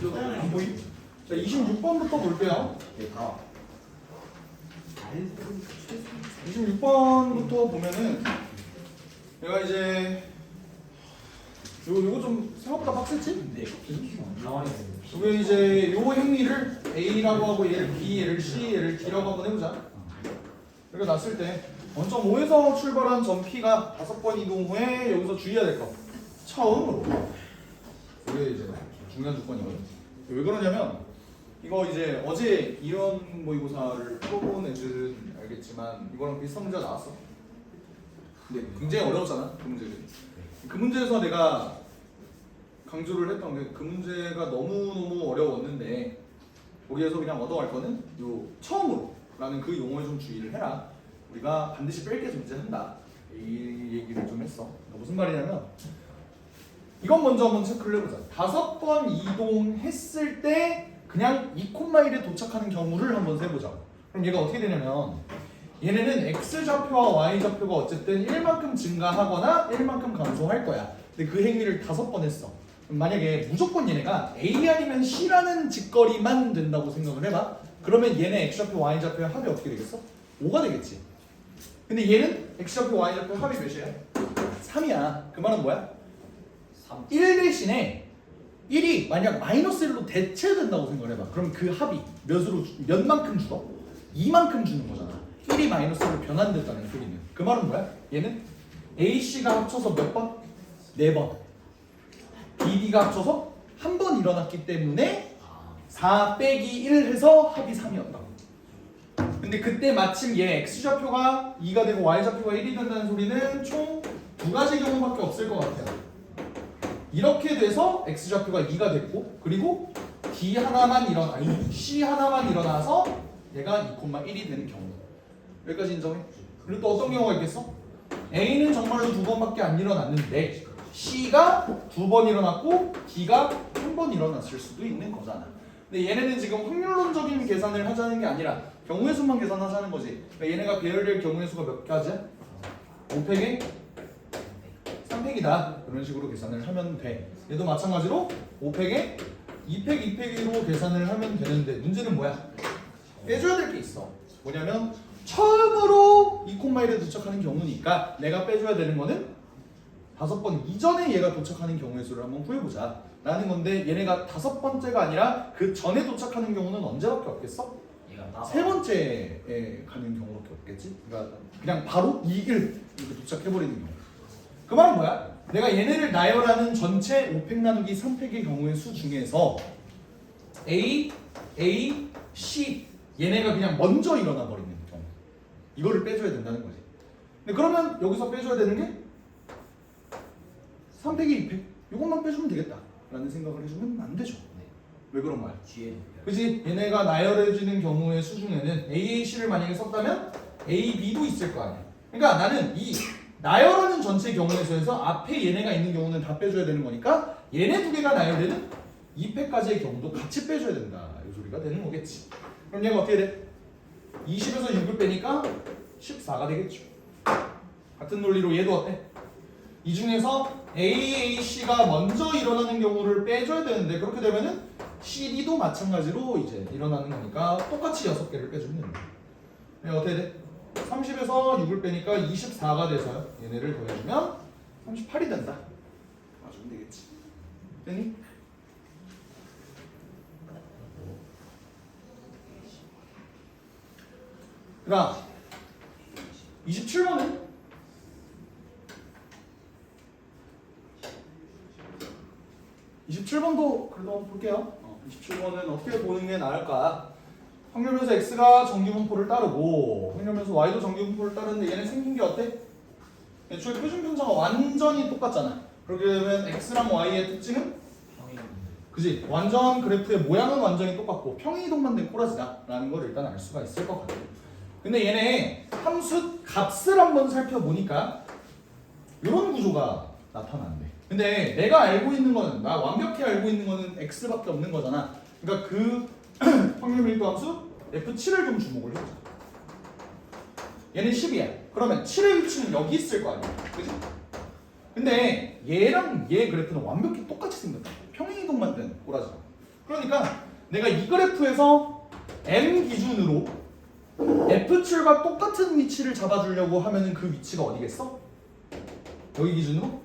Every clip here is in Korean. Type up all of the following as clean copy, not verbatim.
안 보임? 자, 26번부터 볼게요. 네, 다. 26번부터 보면은 내가 이제 요거 좀 생각보다 빡셌지? 네, 가만히 요게 이제 요 행위를 A라고 하고 얘를 B, 얘를 C, 얘를 D라고 한번 해보자. 이렇게 놨을 때 원점 O에서 출발한 점 P가 5번 이동 후에 여기서 주의해야 될 거. 처음으로. 이게 이제 중요한 조건이거든. 왜 그러냐면 이거 이제 어제 이런 모의고사를 풀어본 애들은 알겠지만 이거랑 비슷한 문제가 나왔어. 근데 굉장히 어려웠잖아 그 문제는. 그 문제에서 내가 강조를 했던 게 그 문제가 너무너무 어려웠는데 거기에서 그냥 얻어갈 거는 요 처음으로 라는 그 용어에 좀 주의를 해라. 우리가 반드시 뺄 게 존재한다. 이 얘기를 좀 했어. 그러니까 무슨 말이냐면 이건 먼저 한번 체크를 해보자. 5번 이동했을 때 그냥 2,1에 도착하는 경우를 한번 세보자. 그럼 얘가 어떻게 되냐면 얘네는 x좌표와 y좌표가 어쨌든 1만큼 증가하거나 1만큼 감소할 거야. 근데 그 행위를 5번 했어. 그럼 만약에 무조건 얘네가 A 아니면 C라는 직거리만 된다고 생각을 해봐. 그러면 얘네 x좌표 y좌표의 합이 어떻게 되겠어? 5가 되겠지. 근데 얘는 x좌표 y좌표 합이 몇이야? 3이야. 그 말은 뭐야? 1 대신에 1이 만약 마이너스 1로 대체된다고 생각을 해봐. 그럼 그 합이 몇 만큼 줄어? 2만큼 주는 거잖아. 1이 마이너스 1로 변환된다는 소리는. 그 말은 뭐야? 얘는 AC가 합쳐서 몇 번? 4번. BD가 합쳐서 한 번 일어났기 때문에 4 빼기 1 해서 합이 3이었다고. 근데 그때 마침 얘 X좌표가 2가 되고 Y좌표가 1이 된다는 소리는 총 2가지 경우밖에 없을 것 같아요. 이렇게 돼서 X좌표가 2가 됐고 그리고 D 하나만 C 하나만 일어나서 얘가 2,1이 되는 경우. 여기까지 인정해? 그리고 또 어떤 경우가 있겠어? A는 정말로 2번밖에 안 일어났는데 C가 2번 일어났고 D가 1번 일어났을 수도 있는 거잖아. 근데 얘네는 지금 확률론적인 계산을 하자는 게 아니라 경우의 수만 계산하자는 거지. 그러니까 얘네가 배열될 경우의 수가 몇 가지야? 5팩에 3팩이다. 그런 식으로 계산을 하면 돼. 얘도 마찬가지로 5팩에 2팩, 2팩으로 계산을 하면 되는데 문제는 뭐야? 빼줘야 될 게 있어. 뭐냐면 처음으로 2,1에 도착하는 경우니까 내가 빼줘야 되는 거는 5번 이전에 얘가 도착하는 경우의 수를 한번 구해보자 라는 건데 얘네가 5번째가 아니라 그 전에 도착하는 경우는 언제밖에 없겠어? 세 번째에 가는 경우밖에 없겠지? 그러니까 그냥 바로 2, 1 이렇게 도착해버리는 경우. 그 말은 뭐야? 내가 얘네를 나열하는 전체 5팩 나누기 3팩의 경우의 수 중에서 A, C 얘네가 그냥 먼저 일어나 버리는 경우 이거를 빼줘야 된다는 거지. 근데 그러면 여기서 빼줘야 되는 게 3팩이 2팩 이것만 빼주면 되겠다 라는 생각을 해주면 안 되죠. 왜 그런 거야? 그지? 얘네가 나열해지는 경우의 수 중에는 AAC를 만약에 썼다면 AB도 있을 거 아니야. 그러니까 나는 이 나열하는 전체 경우의 수에서 앞에 얘네가 있는 경우는 다 빼줘야 되는 거니까 얘네 두 개가 나열되는 2팩까지의 경우도 같이 빼줘야 된다 이 소리가 되는 거겠지. 그럼 얘가 어떻게 돼? 20에서 6을 빼니까 14가 되겠죠. 같은 논리로 얘도 어때? 이 중에서 AAC가 먼저 일어나는 경우를 빼줘야 되는데 그렇게 되면은 CD도 마찬가지로 이제 일어나는 거니까 똑같이 6개를 빼주면 됩니다. 어떻게 돼? 30에서 6을 빼니까 24가 돼서요. 얘네를 더해주면 38이 된다. 맞으면 되겠지. 됐니? 그 다음 27번은 27번도 그래도 한번 볼게요. 27번은 어떻게 보는 게 나을까? 확률면수 x가 정규분포를 따르고 확률면수 y도 정규분포를 따르는데 얘는 생긴 게 어때? 애초에 표준 편차가 완전히 똑같잖아. 그렇게 되면 x랑 y의 특징은? 그지? 완전 그래프의 모양은 완전히 똑같고 평행이동만 된 꼬라지다 라는 걸 일단 알 수가 있을 것 같아요. 근데 얘네 함수 값을 한번 살펴보니까 이런 구조가 나타난대. 근데 내가 알고 있는 거는 나 완벽히 알고 있는 거는 x밖에 없는 거잖아. 그러니까 그 확률 밀도 함수 F7을 좀 주목을 해보자. 얘는 10이야. 그러면 7의 위치는 여기 있을 거 아니야. 그치? 근데 얘랑 얘 그래프는 완벽히 똑같이 생겼다. 평행이동만 된 꼬라지다. 그러다 그러니까 내가 이 그래프에서 M 기준으로 F출과 똑같은 위치를 잡아주려고 하면은 그 위치가 어디겠어? 여기 기준으로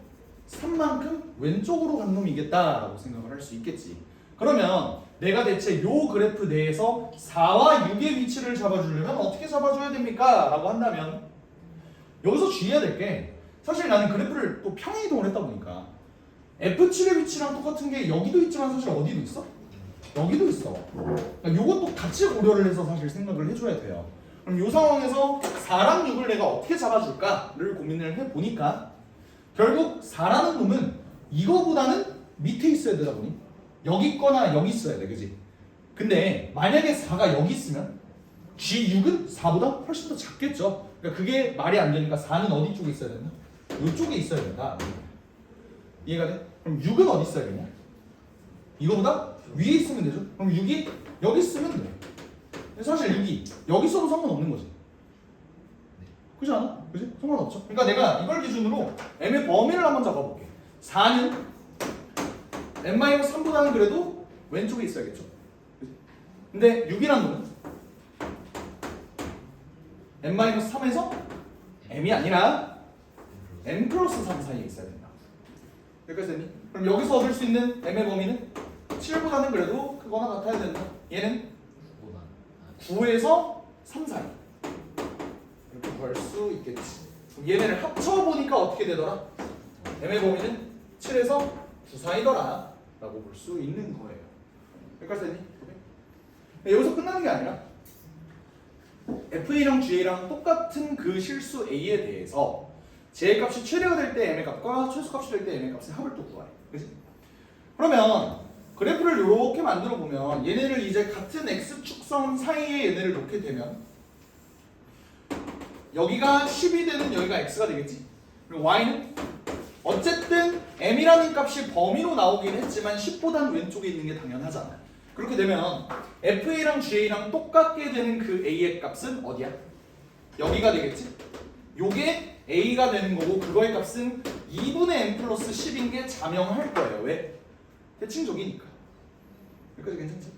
3만큼 왼쪽으로 간 놈이겠다라고 생각을 할 수 있겠지. 그러면 내가 대체 요 그래프 내에서 4와 6의 위치를 잡아주려면 어떻게 잡아줘야 됩니까? 라고 한다면 여기서 주의해야 될 게 사실 나는 그래프를 또 평행이동을 했다 보니까 F7의 위치랑 똑같은 게 여기도 있지만 사실 어디도 있어? 여기도 있어. 그러니까 요것도 같이 고려를 해서 사실 생각을 해줘야 돼요. 그럼 요 상황에서 4랑 6을 내가 어떻게 잡아줄까를 고민을 해보니까 결국 4라는 놈은 이거보다는 밑에 있어야 되다 보니 여기 있거나 여기 있어야 돼, 그지? 근데 만약에 4가 여기 있으면 G6은 4보다 훨씬 더 작겠죠. 그러니까 그게 말이 안 되니까 4는 어디 쪽에 있어야 된다? 이쪽에 있어야 된다. 이해가 돼? 그럼 6은 어디 있어야 되냐? 이거보다 위에 있으면 되죠. 그럼 6이 여기 있으면 돼. 사실 6이 여기 있어도 상관없는 거지. 그렇지 않아? 그지? 상관없죠. 그러니까 내가 이걸 기준으로 m의 범위를 한번 잡아볼게. 4는 n-3보다는 그래도 왼쪽에 있어야겠죠. 그치? 근데 6이란 놈은 n-3에서 m이 아니라 n 플러스 3 사이에 있어야 된다. 여기까지 됐니? 그럼 여기서 얻을 수 있는 m의 범위는 7보다는 그래도 크거나 같아야 된다. 얘는 9에서 3 사이. 이렇게 구할 수 있겠지. 그럼 얘네를 합쳐보니까 어떻게 되더라? m의 범위는 7에서 9 사이더라 라고 볼 수 있는 거예요. 여기까지 됐니? 여기서 끝나는 게 아니라 FA랑 GA랑 똑같은 그 실수 A에 대해서 J의 값이 최대가 될 때 M의 값과 최소값이 될 때 M의 값의 합을 또 구하래. 그치? 그러면 그래프를 이렇게 만들어 보면 얘네를 이제 같은 X축선 사이에 얘네를 놓게 되면 여기가 10이 되는 여기가 X가 되겠지? 그리고 Y는 어쨌든 M이라는 값이 범위로 나오긴 했지만 10보다는 왼쪽에 있는 게 당연하잖아. 그렇게 되면 FA랑 GA랑 똑같게 되는 그 A의 값은 어디야? 여기가 되겠지? 요게 A가 되는 거고 그거의 값은 2분의 N 플러스 10인 게 자명할 거예요. 왜? 대칭적이니까. 여기까지 괜찮지?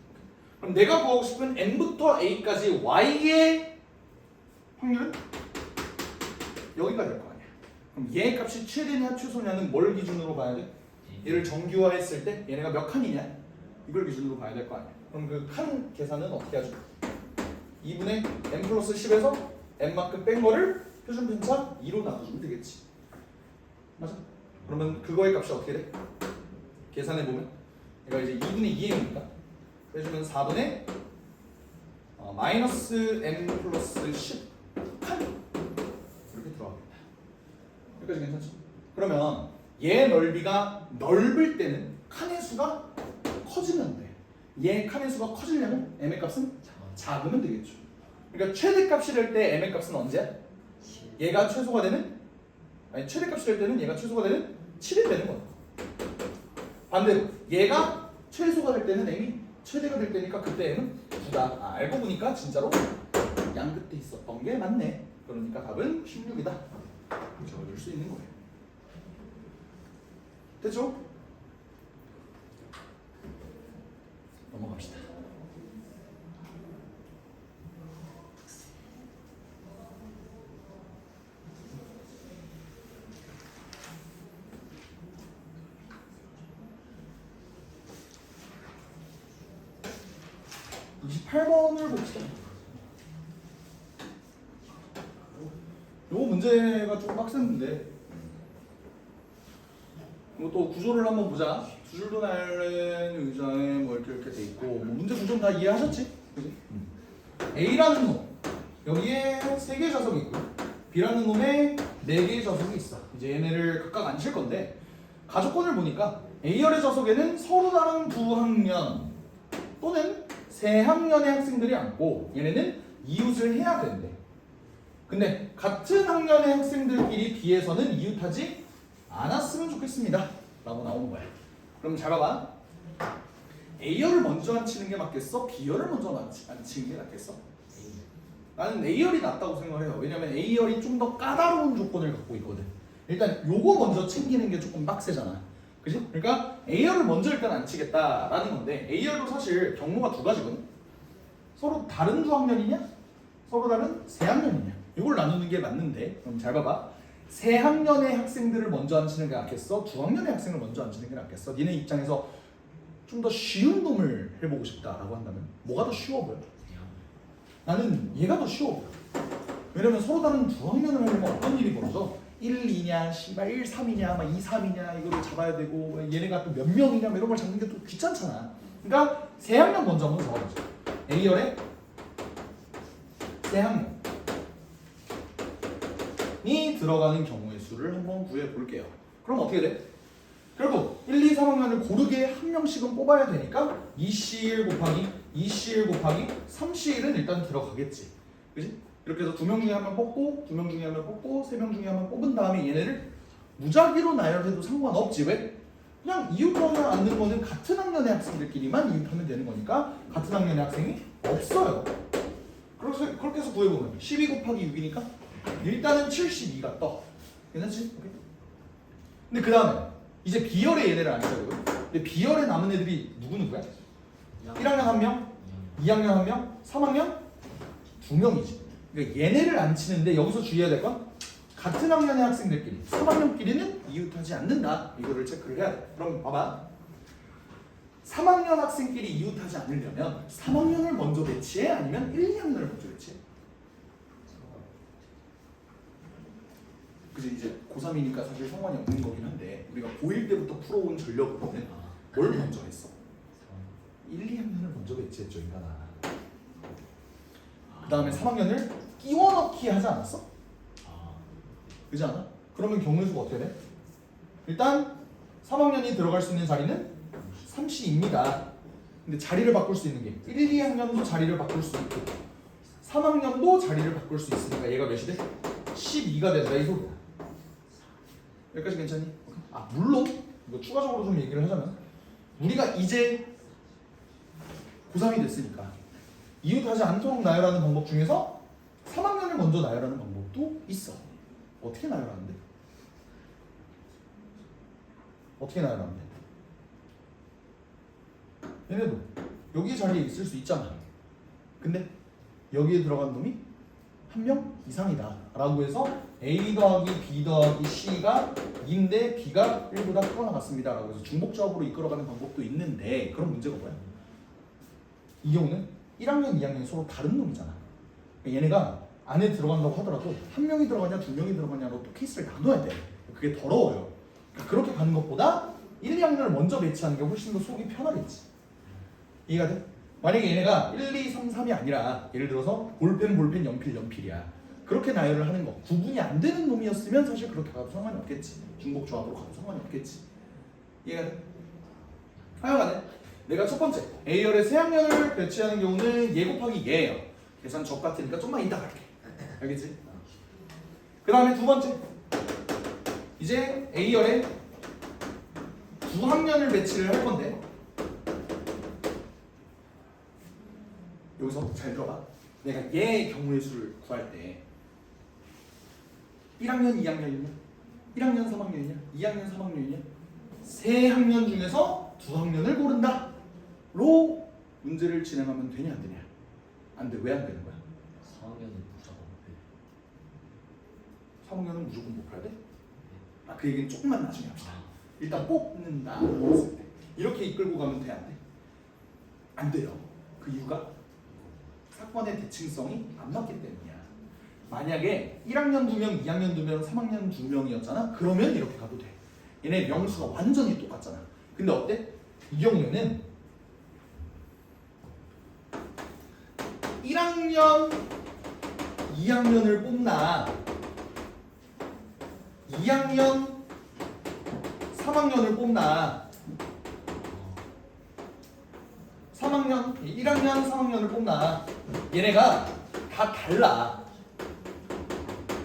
그럼 내가 구하고 싶은 N부터 A까지 Y의 확률은 여기가 될 거 아니야. 그럼 얘 값이 최대냐 최소냐는 뭘 기준으로 봐야 돼? 얘를 정규화했을 때 얘네가 몇 칸이냐? 이걸 기준으로 봐야 될 거 아니야. 그럼 그 칸 계산은 어떻게 하죠? 2분의 n 플러스 10에서 n만큼 뺀 거를 표준 편차 2로 나눠주면 되겠지. 맞아? 그러면 그거의 값이 어떻게 돼? 계산해보면 얘가 이제 2분의 2n이니까 빼주면 4분의 마이너스 n 플러스 10 칸 이렇게 들어가겠다. 여기까지 괜찮죠? 그러면 얘 넓이가 넓을 때는 칸의 수가 커지면 돼. 얘 칸의 수가 커지려면 m의 값은 작으면 되겠죠. 그러니까 최대값이 될 때 m의 값은 언제야? 얘가 최소가 되는? 아니 최대값이 될 때는 얘가 최소가 되는 7이 되는 거야. 반대로 얘가 최소가 될 때는 m이 최대가 될 때니까 그때 m은 9다. 알고 보니까 진짜로 양 끝에 있었던 게 맞네. 그러니까 답은 16이다. 적어줄 수 있는 거예요. 됐죠? 넘어갑시다. (28번을) 봅시다. 요 문제가 좀 빡센 문제. 또 구조를 한번 보자. 두 줄도 날린 의자에 뭐 이렇게 돼 있고 뭐 문제 구조는 다 이해하셨지? 그지? A라는 놈 여기에 3개의 좌석이 있고 B라는 놈에 4개의 좌석이 있어. 이제 얘네를 각각 앉힐 건데 가족권을 보니까 A열의 좌석에는 서로 다른 두 학년 또는 세 학년의 학생들이 앉고 얘네는 이웃을 해야 된대. 근데 같은 학년의 학생들끼리 B에서는 이웃하지 않았으면 좋겠습니다 라고 나오는 거야. 그럼 잘 봐봐. A열을 먼저 앉히는 게 맞겠어? B열을 먼저 앉히는 게 낫겠어? 나는 A열이 낫다고 생각해요. 왜냐면 A열이 좀 더 까다로운 조건을 갖고 있거든. 일단 요거 먼저 챙기는 게 조금 빡세잖아. 그지? 그러니까 A열을 먼저 일단 안 치겠다라는 건데 A열도 사실 경로가 두 가지거든. 서로 다른 두 학년이냐? 서로 다른 세 학년이냐? 이걸 나누는 게 맞는데 그럼 잘 봐봐. 세 학년의 학생들을 먼저 앉히는 게 낫겠어? 두 학년의 학생을 먼저 앉히는 게 낫겠어? 니네 입장에서 좀 더 쉬운 놈을 해보고 싶다라고 한다면 뭐가 더 쉬워 보여? 나는 얘가 더 쉬워 보여. 왜냐면 서로 다른 두 학년을 하려면 어떤 일이 벌어져? 1, 2냐, 씨발 1, 3이냐, 막 2, 3이냐 이거를 잡아야 되고 얘네가 또 몇 명이냐 이런 걸 잡는 게 또 귀찮잖아. 그러니까 세 학년 먼저 한번 잡아보자. A열에 세 학년이 들어가는 경우의 수를 한번 구해 볼게요. 그럼 어떻게 돼? 결국 1, 2, 3학년을 고르게 한 명씩은 뽑아야 되니까 2C1 곱하기 2C1 곱하기 3C1은 일단 들어가겠지. 그지? 이렇게 해서 두 명 중에 한 명 뽑고, 두 명 중에 한 명 뽑고, 세 명 중에 한 명 뽑은 다음에 얘네를 무작위로 나열해도 상관없지. 왜? 그냥 이웃하지 않는 거는 같은 학년의 학생들끼리만 이웃하면 되는 거니까 같은 학년의 학생이 없어요. 그렇게 해서 구해보면 12 곱하기 6이니까 일단은 72가 떠. 괜찮지? 오케이. 근데 그 다음에 이제 B열에 얘네를 안 짜고요. 근데 B열에 남은 애들이 누구누구야? 1학년 1명, 2학년 1명, 3학년 2명이지. 그러니까 얘네를 안 치는데 여기서 주의해야 될 건 같은 학년의 학생들끼리 3학년끼리는 이웃하지 않는다. 이거를 체크를 해야 돼. 그럼 봐봐. 3학년 학생끼리 이웃하지 않으려면 3학년을 먼저 배치해? 아니면 1, 2학년을 먼저 배치해? 그치 이제 고3이니까 사실 상관이 없는 거긴 한데 우리가 고1 때부터 풀어온 전력으로는 뭘 먼저 했어? 1, 2학년을 먼저 배치했죠 인간아. 그 다음에 3학년을 끼워 넣기 하지 않았어? 그지 않아? 그러면 경우의 수가 어떻게 돼? 일단 3학년이 들어갈 수 있는 자리는 3C입니다. 근데 자리를 바꿀 수 있는 게 1, 2학년도 자리를 바꿀 수 있고 3학년도 자리를 바꿀 수 있으니까 얘가 몇이 돼? 12가 된다 이 소리야. 여기까지 괜찮니? 아 물론 이거 추가적으로 좀 얘기를 하자면 우리가 이제 고3이 됐으니까 이웃하지 않도록 나열하는 방법 중에서 3학년을 먼저 나열하는 방법도 있어. 어떻게 나열하는데? 어떻게 나열하는데? 얘네도 여기 자리에 있을 수 있잖아. 근데 여기에 들어간 놈이 한 명 이상이다 라고 해서 A 더하기 B 더하기 C가 2인데 B가 1보다 크거나 같습니다 라고 해서 중복조합으로 이끌어가는 방법도 있는데 그런 문제가 뭐야? 이 경우는 1학년, 2학년이 서로 다른 놈이잖아. 그러니까 얘네가 안에 들어간다고 하더라도 한 명이 들어가냐 두 명이 들어가냐로 또 케이스를 나눠야 돼. 그게 더러워요. 그러니까 그렇게 가는 것보다 1, 2학년을 먼저 배치하는 게 훨씬 더 속이 편하겠지. 이해가 돼? 만약에 얘네가 1, 2, 3, 3이 아니라 예를 들어서 볼펜, 연필, 연필이야. 그렇게 나열을 하는 거 구분이 안 되는 놈이었으면 사실 그렇게 가도 상관이 없겠지. 중복조합으로 가도 상관이 없겠지. 이해가 돼? 하여간에 내가 첫 번째 A열의 세 학년을 배치하는 경우는 얘 곱하기 얘예요. 계산 적 같으니까 좀만 이따 갈게. 알겠지? 그 다음에 두 번째 이제 A열에 두 학년을 배치를 할 건데 여기서 잘 들어봐. 내가 얘의 경우의 수를 구할 때 1학년, 2학년이냐? 1학년, 3학년이냐? 2학년, 3학년이냐? 세 학년 중에서 두 학년을 고른다 로 문제를 진행하면 되냐 안 되냐? 안 돼. 왜 안 되는 거야? 4학년은 무조건 3학년은 무조건 못 봐야 돼? 아, 그 얘기는 조금만 나중에 합시다. 일단 뽑는다 했을 때 이렇게 이끌고 가면 돼? 안 돼? 안 돼요. 그 이유가 사건의 대칭성이 안 맞기 때문이야. 만약에 1학년 2명, 2학년 2명, 3학년 2명이었잖아? 그러면 이렇게 가도 돼. 얘네 명수가 완전히 똑같잖아. 근데 어때? 이 경우에는 1학년, 2학년을 뽑나 2학년, 3학년을 뽑나 3학년, 1학년, 3학년을 뽑나 얘네가 다 달라.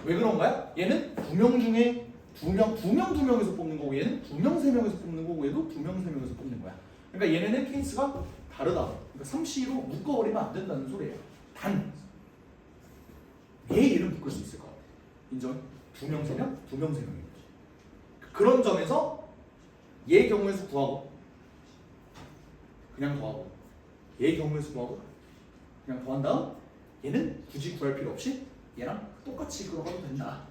왜 그런 거야? 얘는 2명 중에 2명에서 뽑는 거고 얘는 2명, 3명에서 뽑는 거고 얘도 2명, 3명에서 뽑는 거야. 그러니까 얘네는 케이스가 다르다. 그러니까 3C로 묶어버리면 안 된다는 소리예요. 단 얘를 묶을 수 있을 것 같아. 인정? 2명, 3명? 2명, 3명이지. 그런 점에서 얘 경우의 수 구하고 그냥 더하고 얘 경우의 수 구하고 그냥 더한 다음 얘는 굳이 구할 필요 없이 얘랑 똑같이 끌어가도 된다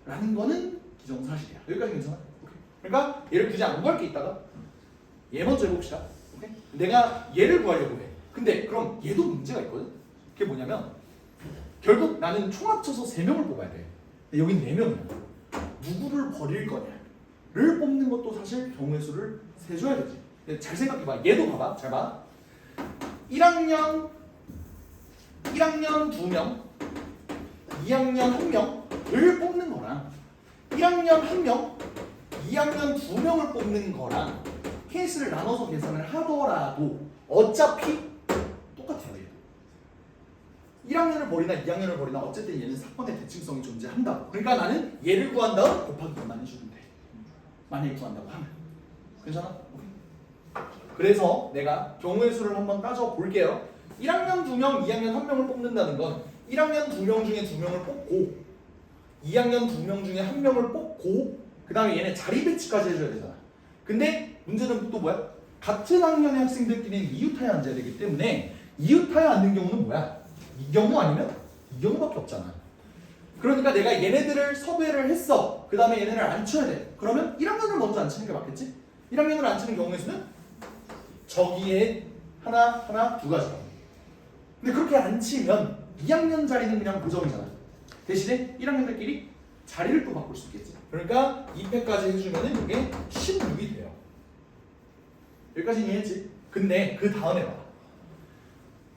라는 거는 기정사실이야. 여기까지 괜찮아? 오케이. 그러니까 얘를 굳이 안 구할 게 있다가 얘 먼저 해봅시다. 오케이? 내가 얘를 구하려고 해. 근데 그럼 얘도 문제가 있거든. 그게 뭐냐면 결국 나는 총 합쳐서 3명을 뽑아야 돼. 근데 여긴 4명이야. 누구를 버릴 거냐를 뽑는 것도 사실 경우의 수를 세줘야 되지. 근데 잘 생각해봐. 얘도 봐봐. 잘 봐. 1학년 2명, 2학년 1명을 뽑는 거랑 1학년 1명, 2학년 2명을 뽑는 거랑 케이스를 나눠서 계산을 하더라도 어차피 똑같아요. 얘도. 1학년을 버리나 2학년을 버리나 어쨌든 얘는 사건의 대칭성이 존재한다. 그러니까 나는 얘를 구한 다음 곱하기 2만 해주면 돼. 만약에 구한다고 하면. 괜찮아? 오케이. 그래서 내가 경우의 수를 한번 따져볼게요. 1학년 2명, 2학년 1명을 뽑는다는 건 1학년 2명 중에 2명을 뽑고 2학년 2명 중에 1명을 뽑고 그 다음에 얘네 자리 배치까지 해줘야 되잖아. 근데 문제는 또 뭐야? 같은 학년의 학생들끼리는 이웃하여 앉아야 되기 때문에 이웃하여 앉는 경우는 뭐야? 이 경우 아니면 이 경우밖에 없잖아. 그러니까 내가 얘네들을 섭외를 했어. 그 다음에 얘네를 앉혀야 돼. 그러면 1학년을 먼저 앉히는 게 맞겠지? 1학년을 앉히는 경우의 수는 저기에 하나, 두 가지. 근데 그렇게 앉히면 2학년 자리는 그냥 고정이잖아. 대신에 1학년들끼리 자리를 또 바꿀 수 있겠지. 그러니까 2패까지 해주면은 이게 16이 돼요. 여기까지 이해했지? 근데 그 다음에 봐.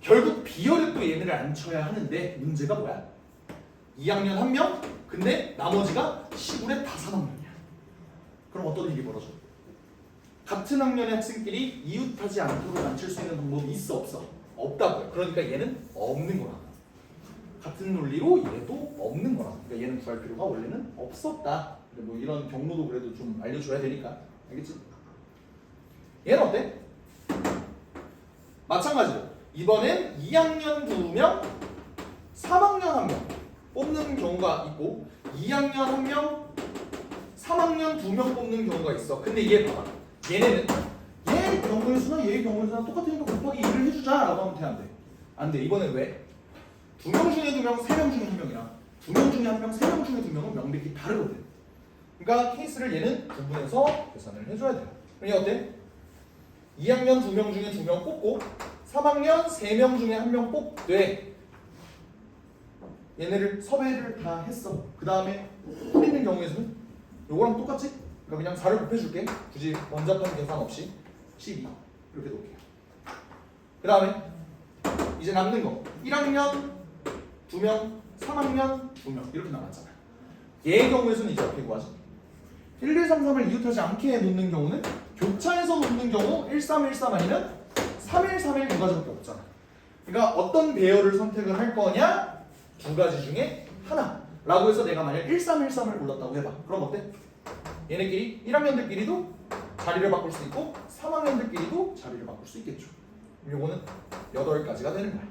결국 B열에 또 얘네를 앉혀야 하는데 문제가 뭐야? 2학년 1명? 근데 나머지가 시골에 다 3학년이야. 그럼 어떤 일이 벌어져? 같은 학년의 학생끼리 이웃하지 않도록 앉힐 수 있는 방법이 있어 없어? 없다고요. 그러니까 얘는 없는 거라. 같은 논리로 얘도 없는 거라. 그러니까 얘는 구할 필요가 원래는 없었다. 뭐 이런 경로도 그래도 좀 알려줘야 되니까. 알겠지? 얘는 어때? 마찬가지로 이번엔 2학년 2명, 3학년 1명 뽑는 경우가 있고 2학년 1명, 3학년 2명 뽑는 경우가 있어. 근데 얘 봐봐. 얘네는 얘 경우의 수나 얘 경우의 수나 똑같으니까 곱하기 2를 해주자 라고 하면 돼. 안 돼? 안 돼. 이번엔 왜? 2명 중에 2명, 3명 중에 1명이랑 2명 중에 1명, 3명 중에 2명은 명백히 다르거든. 그러니까 케이스를 얘는 구분해서 계산을 해줘야 돼요. 그러니 어때? 2학년 2명 중에 2명 뽑고 3학년 3명 중에 1명 뽑되 얘네를 섭외를 다 했어. 그 다음에 풀리는 경우의 수는 요거랑 똑같지? 그러니까 그냥 4를 곱해줄게. 굳이 번잡한 계산 없이 12 이렇게 놓을게요. 그 다음에 이제 남는 거 1학년 2명, 3학년 2명 이렇게 남았잖아. 얘의 경우의 수는 이제 어떻게 구하지? 1, 2, 3, 3을 이웃하지 않게 놓는 경우는 교차해서 놓는 경우 1, 3, 1, 3 아니면 3, 1, 3, 1 두 가지밖에 없잖아. 그러니까 어떤 배열을 선택을 할 거냐? 두 가지 중에 하나라고 해서 내가 만약 1, 3, 1, 3을 골랐다고 해봐. 그럼 어때? 얘네끼리 1학년들끼리도 자리를 바꿀 수 있고 3학년들끼리도 자리를 바꿀 수 있겠죠. 요거는 8가지가 되는 거야.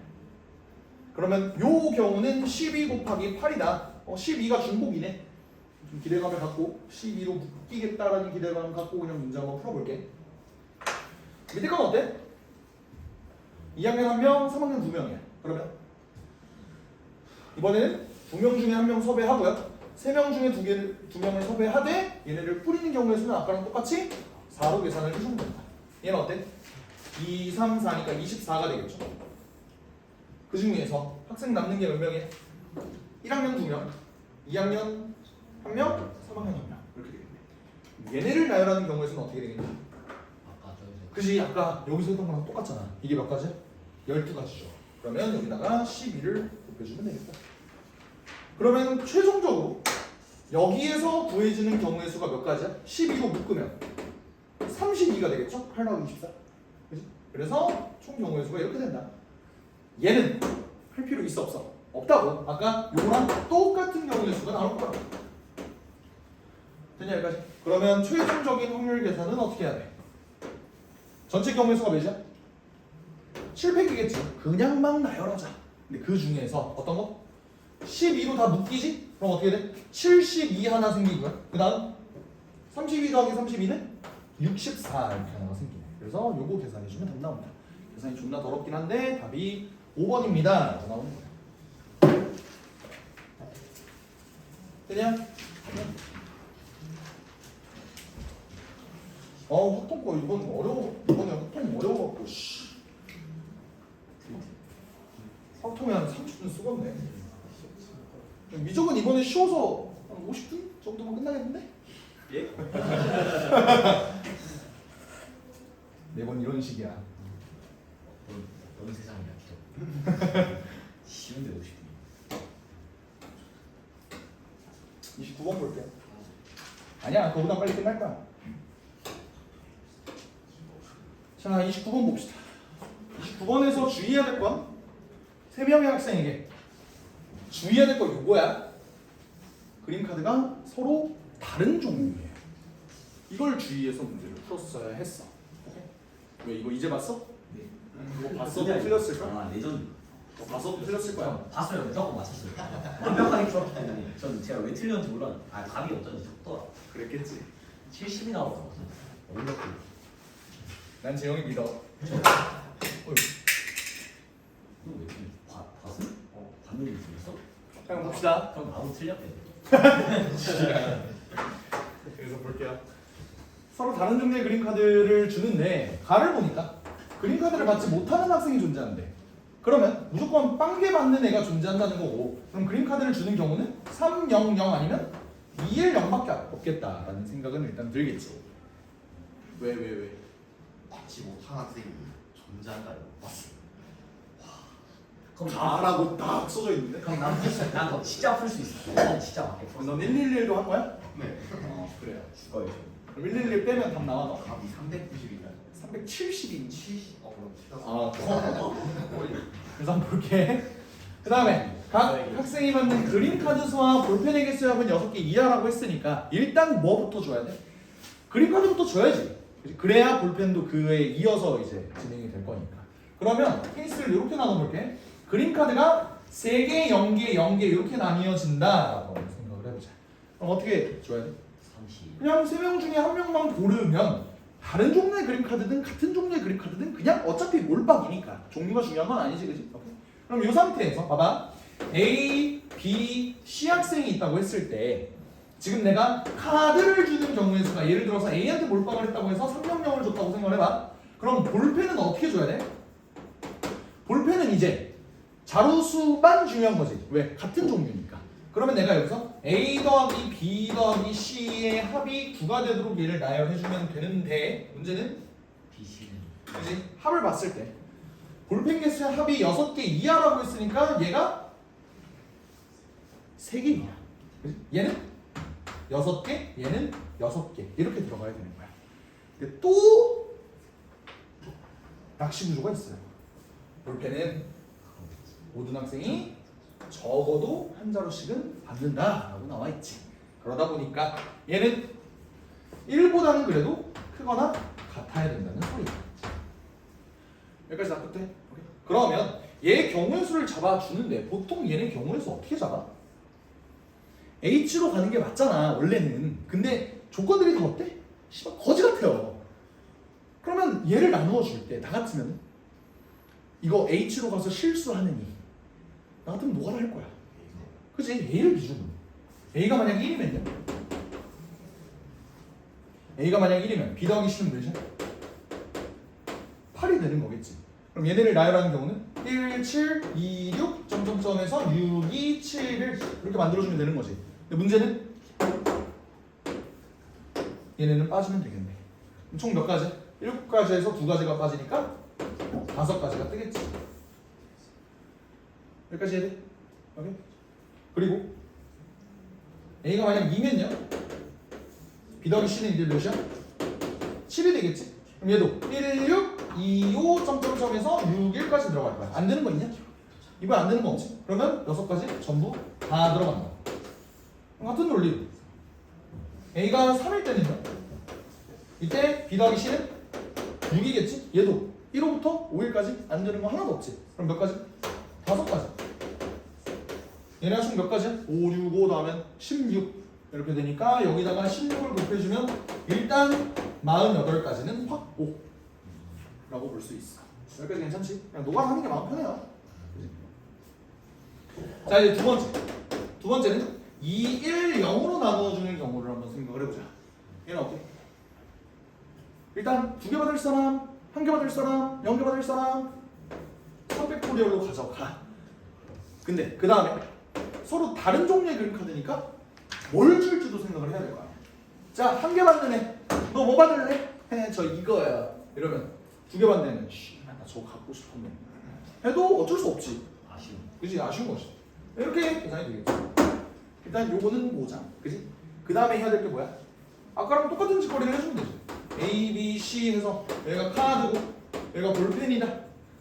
그러면 요 경우는 12 곱하기 8이다. 12가 중복이네. 좀 기대감을 갖고 12로 묶이겠다라는 기대감을 갖고 그냥 문제 한번 풀어볼게. 밑에 건 어때? 2학년 1명, 3학년 2명이야. 그러면 이번에는 2명 중에 1명 섭외하고요. 3명 중에 2명을 섭외하되 얘네를 뿌리는 경우의 수는 아까랑 똑같이 4로 계산을 해주면 된다. 얘는 어때? 2, 3, 4니까 24가 되겠죠. 그 중에서 학생 남는 게 몇 명이야? 1학년 2명, 2학년 1명, 3학년 1명 이렇게 되겠네. 얘네를 나열하는 경우의 수는 어떻게 되겠냐? 그지? 아까 여기서 했던 거랑 똑같잖아. 이게 몇 가지야? 12가지죠. 그러면 여기다가 12를 곱해주면 되겠다. 그러면 최종적으로 여기에서 구해지는 경우의 수가 몇 가지야? 12로 묶으면 32가 되겠죠? 8 나오기 24. 그지? 그래서 총 경우의 수가 이렇게 된다. 얘는 할 필요 있어 없어? 없다고. 아까 요거랑 똑같은 경우의 수가 나올 거야. 됐냐 여기까지? 그러면 최종적인 확률 계산은 어떻게 해야 돼? 전체 경우의 수가 몇이야? 7팩이겠지. 그냥 막 나열하자. 근데 그 중에서 어떤 거? 12로 다 묶이지? 그럼 어떻게 돼? 72 하나 생기고요. 그 다음 32 더하기 32는 64 이렇게 하나가 생기네. 그래서 요거 계산해주면 답 나옵니다. 계산이 존나 더럽긴 한데 답이 5번입니다 라고 나오는 거야. 되냐? 확통 거 이번 이번에 확통 어려워갖고 씨. 확통에 한 30분 쓰겠네. 미적은 이번에 쉬워서 한 50분 정도면 끝나겠는데? 예? 매번 이런 식이야. 너무 세상이야 기도. 쉬운데 50분. 29번 볼게요. 아니야, 그거보다 빨리 끝날 거야. 자, 29번 봅시다. 29번에서 주의해야 될 건 3명의 학생에게 주의해야 될 건 요거야. 그림 카드가 서로 다른 종류예요. 이걸 주의해서 문제를 풀었어야 했어. 왜 이거 이제 봤어? 네. 이거 봤어도 틀렸을 거야. 아 레전드. 너 봤어도 틀렸을 거야. 봤어요. 무조건 맞췄어요. 완벽하게 풀었기 때문에 전 제가 왜 틀렸는지 몰랐는데 답이 어쩐지 적더라. 그랬겠지. 70이 나왔어. 어렵고. 난 재영이 믿어. 이거 왜 틀렸지? 봤어? 봤는지 틀렸어? 자, 봅시다. 그럼 바로 틀렸겠네. 그래서 볼게요. 서로 다른 종류의 그림 카드를 주는데 가를 보니까 그림 카드를 받지 못하는 학생이 존재한대. 그러면 무조건 빵개 받는 애가 존재한다는 거고, 그럼 그림 카드를 주는 경우는 3, 0, 0 아니면 2, 1, 0밖에 없겠다라는 생각은 일단 들겠지. 왜? 받지 못한 학생이 존재한다고 봤어. 그럼 다라고 딱 써져 있는데? 그럼 난더 진짜 풀 수 있어. 난 진짜 맞게 풀어. 넌 111도 한 거야? 네. 그래요. 죽어요. 그럼 111 빼면 답 나와 너? 답이 390이면 370인치. 70. 그럼 틀렸어. 그래서 한번 볼게. 그 다음에 각 학생이 받는 그림 카드 수와 볼펜의 개수의 합은 6개 이하라고 했으니까 일단 뭐부터 줘야 돼? 그림 카드부터 줘야지. 그치? 그래야 볼펜도 그에 이어서 이제 진행이 될 거니까. 그러면 케이스를 이렇게 나눠볼게. 그림 카드가 3개, 0개, 0개 이렇게 나뉘어진다라고 생각을 해보자. 그럼 어떻게 줘야 돼? 30. 그냥 3명 중에 1명만 고르면 다른 종류의 그림 카드든 같은 종류의 그림 카드든 그냥 어차피 몰빵이니까 종류가 중요한 건 아니지, 그지? 오케이. 그럼 이 상태에서 봐봐. A, B, C 학생이 있다고 했을 때 지금 내가 카드를 주는 경우의 수가 예를 들어서 A한테 몰빵을 했다고 해서 3명령을 줬다고 생각을 해봐. 그럼 볼펜은 어떻게 줘야 돼? 볼펜은 이제 자루수만 중요한 거지. 왜? 같은 종류니까. 그러면 내가 여기서 A 더하기 B 더하기 C의 합이 9가 되도록 얘를 나열해주면 되는데 문제는 BC는 그지? 합을 봤을 때 볼펜 개수의 합이 6개 이하라고 했으니까 얘가 3개 이하. 그지? 얘는 6개, 얘는 6개 이렇게 들어가야 되는 거야. 근데 또 낚시 구조가 있어요. 볼펜은 모든 학생이 적어도 한 자루씩은 받는다라고 나와 있지. 그러다 보니까 얘는 1보다는 그래도 크거나 같아야 된다는 소리야. 여기까지 다 끝에? 오케이. 그러면 얘 경우의 수를 잡아주는데 보통 얘네 경우의 수 어떻게 잡아? H로 가는 게 맞잖아 원래는. 근데 조건들이 다 어때? 씨발 거지 같아요. 그러면 얘를 나누어 줄 때 나 같으면 이거 H로 가서 실수하느니 나 같으면 노가다 할 거야. 그치? A를 기준으로. A가 만약 1이면요? A가 만약 1이면 B 더하기 C는 몇이야? 8이 되는 거겠지. 그럼 얘네를 나열하는 경우는 1, 7, 2, 6 점점점에서 6, 2, 7을 이렇게 만들어주면 되는 거지. 근데 문제는 얘네는 빠지면 되겠네. 그럼 총 몇 가지? 7가지에서 2가지가 빠지니까 5가지가 뜨겠지. 여기까지 해야 돼? 오케이? 그리고 A가 만약 2면요? B 더하기 C는 이제 몇이야? 7이 되겠지? 그럼 얘도 1, 6, 2, 5 점점점에서 6, 1까지 들어갈 거야. 안 되는 거 있냐? 이번 안 되는 거 없지? 그러면 6가지 전부 다 들어간다. 그럼 같은 논리로 A가 3일 때는요? 이때 B 더하기 C는 6이겠지? 얘도 1호부터 5일까지 안 되는 거 하나도 없지? 그럼 몇 가지? 5가지. 얘네가 총 몇 가지야? 5, 6, 5 다음엔 16. 이렇게 되니까 여기다가 16을 곱해주면 일단 48까지는 확보라고 볼 수 있어. 여기까지 괜찮지? 그냥 노가하는 게 마음 편해요. 그치? 자 이제 두 번째는 2, 1, 0으로 나누어주는 경우를 한번 생각을 해보자. 얘는 어때? 일단 2개 받을 사람, 1개 받을 사람, 0개 받을 사람 300포리얼로 가져가. 근데 그 다음에 서로 다른 종류의 그림 카드니까 뭘 줄지도 생각을 해야 될 거 아니야. 자, 1개 받는 애, 너 뭐 받을래? 저 이거야. 이러면 2개 받는 애는 나 저거 갖고 싶은데 해도 어쩔 수 없지. 아쉬운. 그지? 아쉬운 거지. 이렇게 계산이 되겠지. 일단 요거는 모장, 그지? 그 다음에 해야 될 게 뭐야? 아까랑 똑같은 짓거리를 해주면 되지. A, B, C 해서 얘가 카드고 얘가 볼펜이다.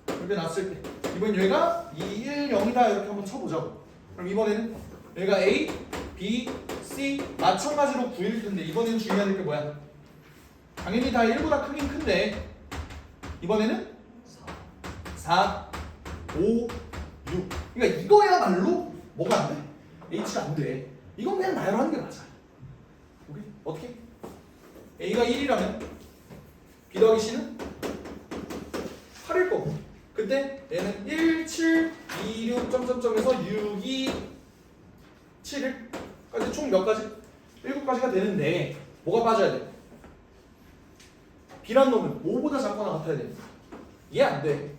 이렇게 놨을 때 이번 얘가 2, 1, 0이다 이렇게 한번 쳐보자고. 그럼 이번에는 얘가 A, B, C 마찬가지로 9일 텐데 이번에는 중요한 게 뭐야? 당연히 다 1보다 크긴 큰데 이번에는 4, 5, 6. 그러니까 이거야말로 뭐가 안 돼? H가 안 돼. 이건 그냥 나열로 하는 게 맞아. 오케이? 어떻게? A가 1이라면 B 더하기 C는 8일 거고 그때 얘는 1, 7, 2, 6 점점점에서 6, 2, 7일까지 총 몇 가지? 7가지가 되는데 뭐가 빠져야 돼? B란 놈은 5보다 작거나 같아야 돼. 얘 안 돼.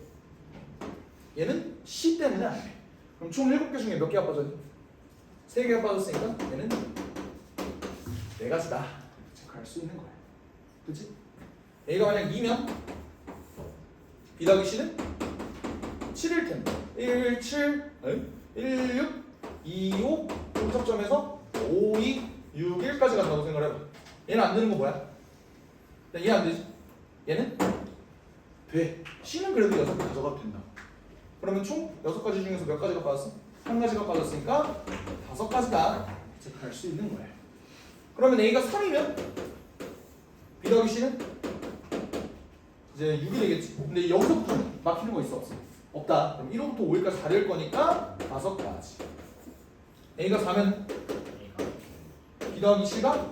얘는 C 때문에 안 돼. 그럼 총 7개 중에 몇 개가 빠져야 돼? 3개가 빠졌으니까 얘는 4가지다. 체크할 수 있는 거야. 그치? A가 만약 2면 B 더하기 C는 7일 텐데 1, 7, 1, 6, 2, 5 점점점에서 5, 2, 6, 1까지 간다고 생각을 해봐. 얘는 안 되는 거 뭐야? 얘 안 되지? 얘는 돼. C는 그래도 6개 가져가도 된다. 그러면 총 6가지 중에서 몇 가지가 빠졌어? 1가지가 빠졌으니까 5가지다. 체크할 수 있는 거예요. 그러면 A가 3이면 B 더하기 C는 이제 6이 되겠지. 근데 여기서부터 막히는 거 있어? 없어? 없다. 그럼 1호부터 5일까지 다 될 거니까 5가지. A가 4면 B 더하기 C가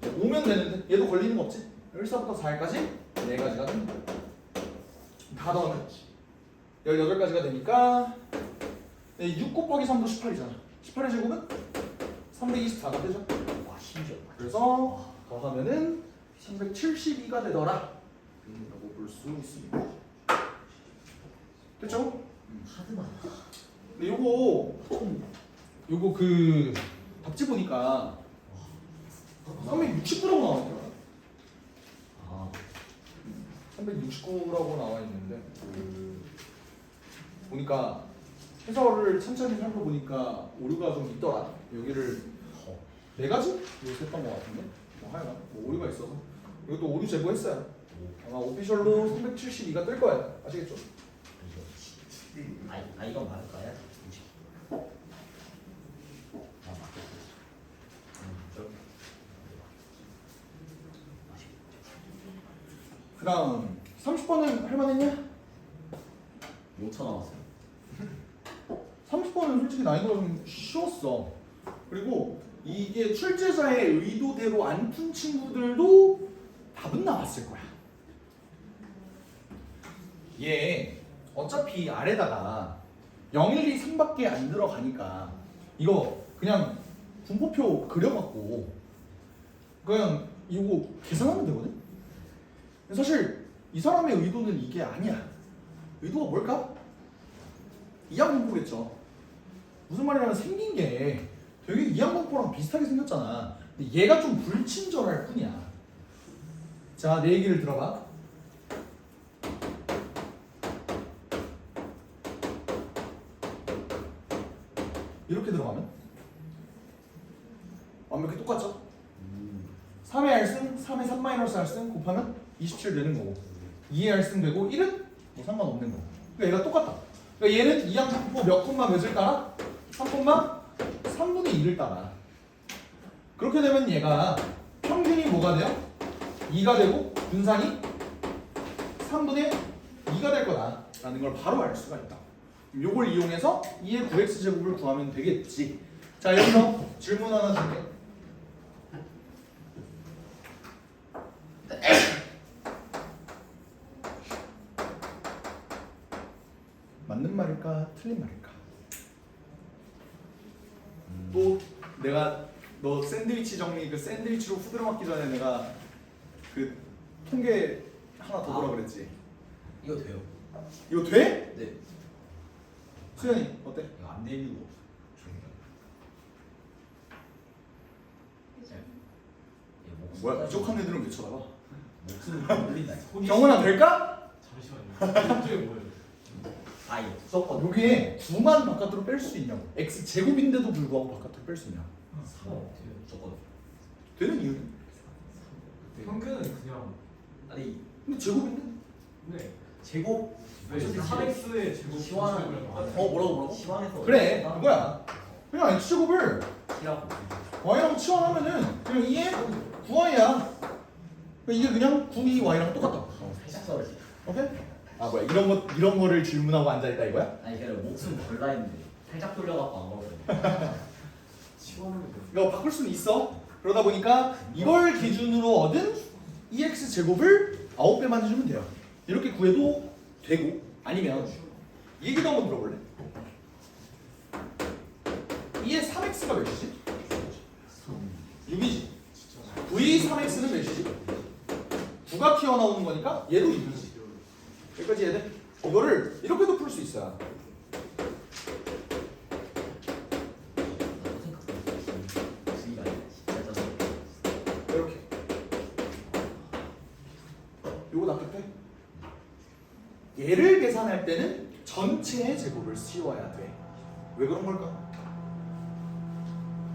5면 되는데 얘도 걸리는 거 없지? 1사부터 4일까지 4가지가 된다. 다 더하면 18가지가 되니까 6 곱하기 3도 18이잖아. 18의 제곱은 324가 되죠. 와 심지어. 그래서 더하면은 372가 되더라 라고 볼 수 있습니다. 됐죠? 하드만. 근데 요거 그 답지 보니까 369라고 나와 있더라. 아 369라고 나와 있는데 보니까 해설을 천천히 살펴보니까 오류가 좀 있더라. 여기를 4가지? 이거 했던 것 같은데? 뭐 하여간 뭐 오류가 있어서 이것도 오류 제보했어요. 아마 오피셜로 372가 뜰 거예요. 아시겠죠? 아 이건 맞을까요? 아 맞겠지. 그 다음 30번은 할만했냐? 5천 남았어요. 30번은 솔직히 난이도가 좀 쉬웠어. 그리고 이게 출제자의 의도대로 안 푼 친구들도 답은 나왔을 거야. 얘 어차피 아래다가 0, 1, 2, 3밖에 안 들어가니까 이거 그냥 분포표 그려갖고 그냥 이거 계산하면 되거든? 사실 이 사람의 의도는 이게 아니야. 의도가 뭘까? 이항분포겠죠. 무슨 말이냐면 생긴 게 되게 이항분포랑 비슷하게 생겼잖아. 근데 얘가 좀 불친절할 뿐이야. 자, 내 얘기를 들어봐. 이렇게 들어가면 완벽히 똑같죠? 3의 R승, 3의 3-R승 곱하면 27 되는 거고 2의 R승 되고 1은 뭐 상관없는 거고. 그러니까 얘가 똑같다. 그러니까 얘는 이항분포 몇 콤마 몇을 따라? 3,3분의 1을 따라. 그렇게 되면 얘가 평균이 뭐가 돼요? 2가 되고 분산이 3분의 2가 될 거다라는 걸 바로 알 수가 있다. 요걸 이용해서 2의 9x제곱을 구하면 되겠지. 자, 여기서 질문 하나 줄게. 맞는 말일까 틀린 말일까? 또 내가 너 샌드위치 정리 그 샌드위치로 후드려 맞기 전에 내가 그 통계 하나 더 보라 그랬지. 이거 돼요. 이거 돼? 네. 수현이 어때? 이거 안 되는 거 없어. 뭐야 부족한 애들은 왜 쳐다봐? 목숨을 돌린다. 경훈아 될까? 잠시만요. 이게 뭐예요? 아 이거. 써 여기에 9만 바깥으로 뺄 수 있냐고. x 제곱인데도 불구하고 바깥으로 뺄 수 있냐? 무조건. 되는 이유는? 평균은 그냥 아니 근데 제곱인데? 네. 제곱. 어차피 4x의 제곱 시원. 뭐라고? 시원해서. 그래 그거야. 그냥 x 제곱을 키라고. y랑 치환하면은 그냥 2에 9y야. 이게 그냥 9y랑 똑같다. 살짝 떨어지. 오케이? 아 뭐야 이런 거를 질문하고 앉아 있다 이거야? 아니 걔는 목숨 걸라 했는데 살짝 돌려갖고 안 걸었거든. 치워하면 돼요. 이거 바꿀 수는 있어. 그러다 보니까 이걸 기준으로 얻은 2x 제곱을 9배 만들면 돼요. 이렇게 구해도 되고 아니면 이 얘기도 한번 들어볼래? 2의 3x가 몇이지? 6이지. v 3x는 몇이지? 9가 튀어나오는 거니까 얘도 6이지. 여기까지 해야 돼? 이거를 이렇게도 풀 수 있어요. 이렇게. 요거 납득돼? 얘를 계산할 때는 전체의 제곱을 씌워야 돼. 왜 그런 걸까?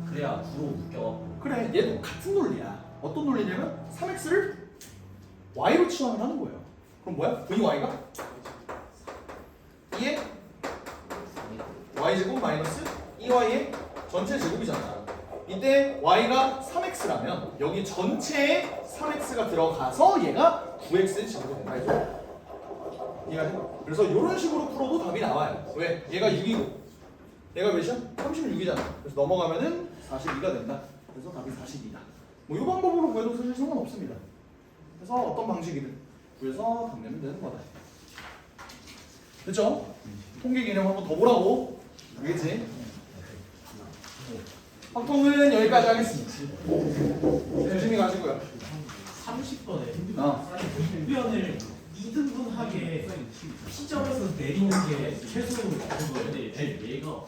그래야 구로 묶여갖고. 그래, 얘도 같은 논리야. 어떤 논리냐면 3x를 y로 치환을 하는 거예요. 그럼 뭐야? vy가 2의 y제곱 마이너스 2y의 전체 제곱이잖아. 이때 y가 3x라면 여기 전체에 3x가 들어가서 얘가 9x의 제곱이 된다. 해줘. 이해가 돼? 그래서 이런 식으로 풀어도 답이 나와요. 왜? 얘가 6이고 얘가 몇이야? 36이잖아. 그래서 넘어가면은 42가 된다. 그래서 답이 42다. 뭐 이 방법으로 구해도 사실 상관없습니다. 그래서 어떤 방식이든 구해서 답 내면 되는 거다. 됐죠? 통계 개념 한번 더 보라고. 알겠지? 확통은 여기까지 하겠습니다. 조심히 가시고요. 30번에 어. 우변을 2등분하게 P점에서 내리는 게 최소 그런 거예요. 얘가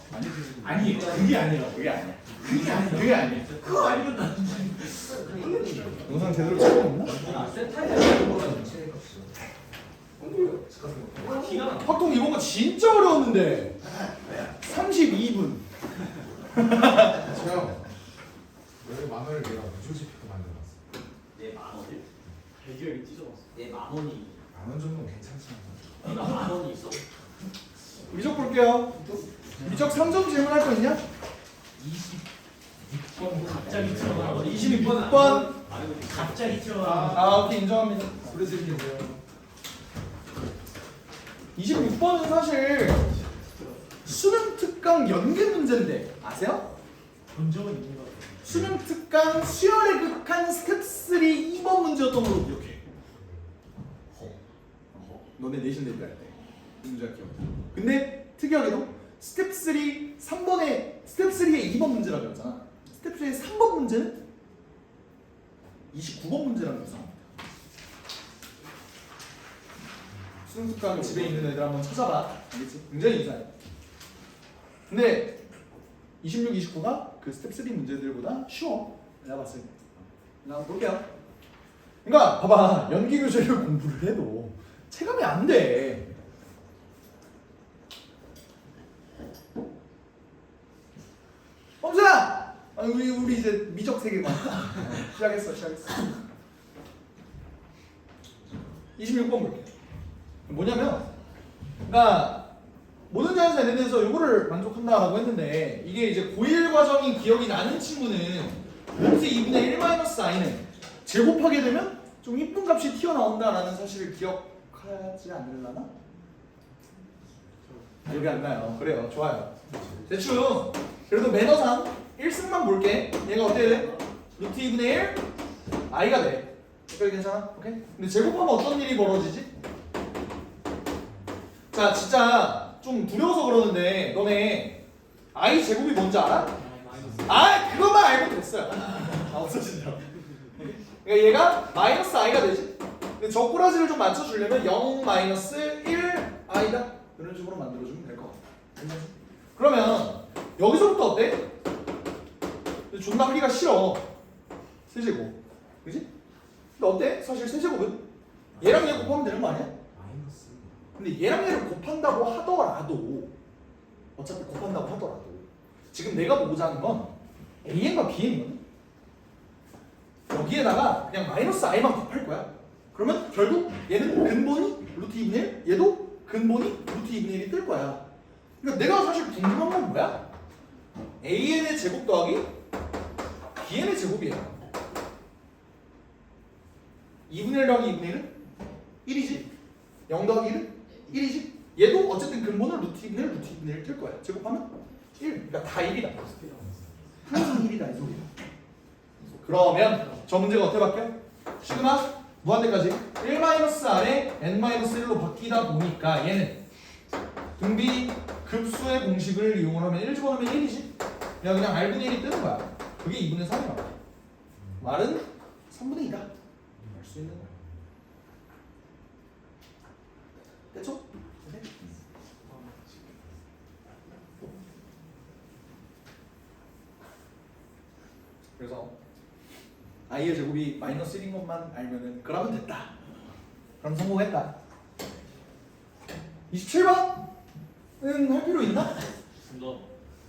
아니 그게 아니라 그게 아니야. 그게 아니라 그게 아니야. 그거 아니면 나 영상 제대로 찍고 있나? 기가 나. 확통 이번 거 진짜 어려웠는데 32분. 제가 왜 만원을 내가 무조지피크 만들어놨어. 내 만원을? 대기하게 찢어봤어. 내 만원이. 만원 정도는 괜찮지 않아? 내가 만원이 있어? 미적 볼게요. 미적 3점 질문할 거 있냐? 26번 갑자기 튀어나와. 26번. 갑자기 튀어나와. 아 오케이 인정합니다. 그래드리겠네요. 26번은 사실 수능 특강 연계 문제인데 아세요? 본 적은 있는 것 같아요. 수능 특강 수열의 극한 스텝 3 2번 문제였던 걸로 기억해. 너네 내신 대비 할때 문제가 기억나. 근데 특이하게도 스텝 3 3번에 스텝 3의 2번 문제라고 했잖아. 스텝 3의 3번 문제는 29번 문제라는 거죠. 수능 특강 집에 있는 애들 한번 찾아봐. 알겠지? 굉장히 유사해. 근데 26, 29가 그 스텝 3 문제들보다 쉬워. 내가 봤을 때. 한번 볼게요. 그러니까 봐봐. 연기 교재를 공부를 해도 체감이 안 돼. 범수야! 아니 우리 이제 미적 세계관 시작했어. 26번 볼게. 뭐냐면, 그러니까 모든 자연수 n에서 요거를 만족한다라고 했는데 이게 이제 고1 과정이 기억이 나는 친구는 루트 2분의 1-i는 제곱하게 되면 좀 이쁜 값이 튀어나온다라는 사실을 기억하지 않으려나? 기억이 안 나요. 그래요. 좋아요. 대충 그래도 매너상 1승만 볼게. 얘가 어떻게 돼? 루트 2분의 1 i가 돼. 여기까지 괜찮아? 오케이? 근데 제곱하면 어떤 일이 벌어지지? 자 진짜 좀 두려워서 그러는데 너네 I 제곱이 뭔지 알아? 마이너스. 아 그것만 알고 됐어요. 없어진다. 그러니까 얘가 마이너스 i가 되지. 근데 저 꼬라지를 좀 맞춰주려면 0 마이너스 1 i다 이런 식으로 만들어주면 될 것 같아. 그러면 여기서부터 어때? 근데 존나 하기가 싫어. 세제곱, 그지? 근데 어때? 사실 세제곱은 얘랑 얘 곱하면 되는 거 아니야? 마이너스. 근데 얘랑 얘를 곱한다고 하더라도 어차피 곱한다고 하더라도 지금 내가 보고자 하는 건 AN과 BN이거든. 여기에다가 그냥 마이너스 i만 곱할 거야. 그러면 결국 얘는 근본이 루트 2분의 1, 얘도 근본이 루트 2분의 1이 뜰 거야. 그러니까 내가 사실 궁금한 건 뭐야? AN의 제곱 더하기 BN의 제곱이에요. 2분의 1 더하기 2분의 1은 1이지. 0 더하기 1은 1이지. 얘도 어쨌든 근본은 루트 2분의 1, 루트 2분의 1 뜰 거야. 제곱하면 1. 그러니까 다 1이다. 항상 1이다 이 소리야. 그러면 저 문제가 어떻게 바뀌어? 시그마 무한대까지 1-r에 n-1로 바뀌다 보니까 얘는 등비 급수의 공식을 이용하면 1 집어넣으면 1이지. 그냥 r분의 1이 뜨는 거야. 그게 2분의 3이야. 말은 3분의 2다. 알 수 있는 거야. 됐죠? 네? 그래서 i의 제곱이 마이너스 1인 것만 알면은 그러면 됐다. 그럼 성공했다. 27번은 할 필요 있나?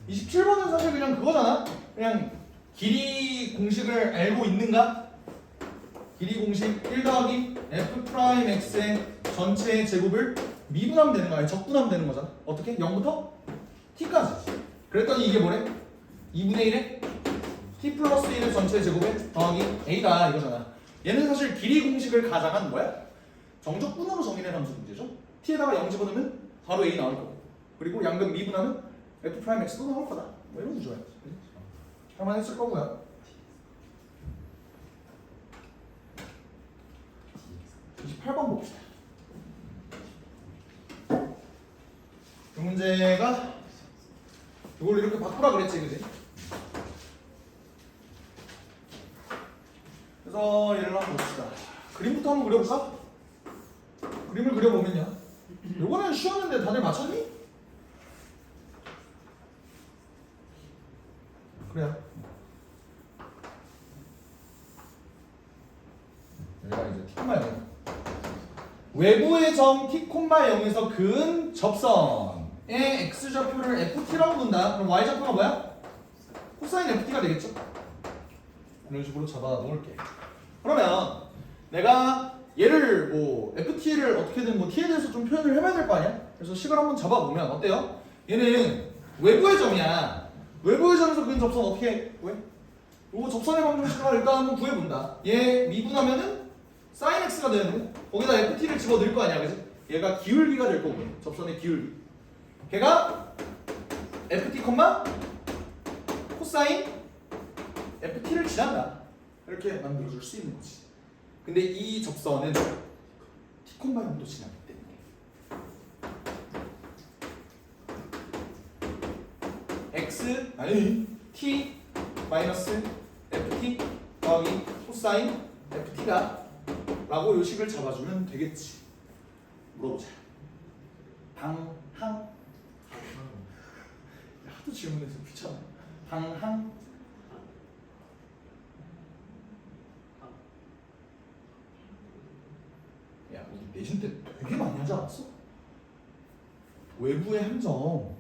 27번은 사실 그냥 그거잖아. 그냥 길이 공식을 알고 있는가? 길이 공식 1 더하기 f 프라임 x의 전체 제곱을 미분하면 되는 거야. 적분하면 되는 거잖아. 어떻게? 0부터 t까지. 그랬더니 이게 뭐래? 2분의 1에 t 플러스 1의 전체 제곱에 더하기 a다 이거잖아. 얘는 사실 길이 공식을 가장한 뭐야? 정적분으로 정의된 함수 문제죠. t에다가 0 집어넣으면 바로 a 나올 거고, 그리고 양변 미분하면 f 프라임 x도 나올 거다. 뭐 이런 구조야. 할만했을 거고요. 28번 봅시다. 이 문제가 이걸 이렇게 바꾸라 그랬지, 그지? 그래서 얘를 한번 봅시다. 그림부터 한번 그려볼까? 그림을 그려보면요. 요거는 쉬웠는데 다들 맞췄니? 그래요. 여기가 이제 t, 0 외부의 점 t, 0에서 그은 접선의 x좌표를 ft라고 본다. 그럼 y좌표가 뭐야? 코사인 ft가 되겠죠? 이런 식으로 잡아 놓을게. 그러면 내가 얘를 뭐 ft를 어떻게든 뭐 t에 대해서 좀 표현을 해봐야 될 거 아니야? 그래서 식을 한번 잡아보면 어때요? 얘는 외부의 점이야. 외부의 점에서 그은 접선 어떻게 구해? 요거 접선의 방정식을 일단 한번 구해본다. 얘 미분하면은 sin x가 되는데 거기다 ft를 집어 넣을 거 아니야, 그지? 얘가 기울기가 될 거고, 접선의 기울기. 걔가 ft, 코사인 ft를 지난다. 이렇게 만들어줄 수 있는 거지. 근데 이 접선은 t, 0도 지나기 때문에 x 아니 t 마이너스 ft 더하기 코사인 ft가 라고 요식을 잡아주면 되겠지. 물어보자. 방항. 하도 질문해서 귀찮아. 방항. 야, 우리 내신 때 되게 많이 하지 않았어? 외부의 한 점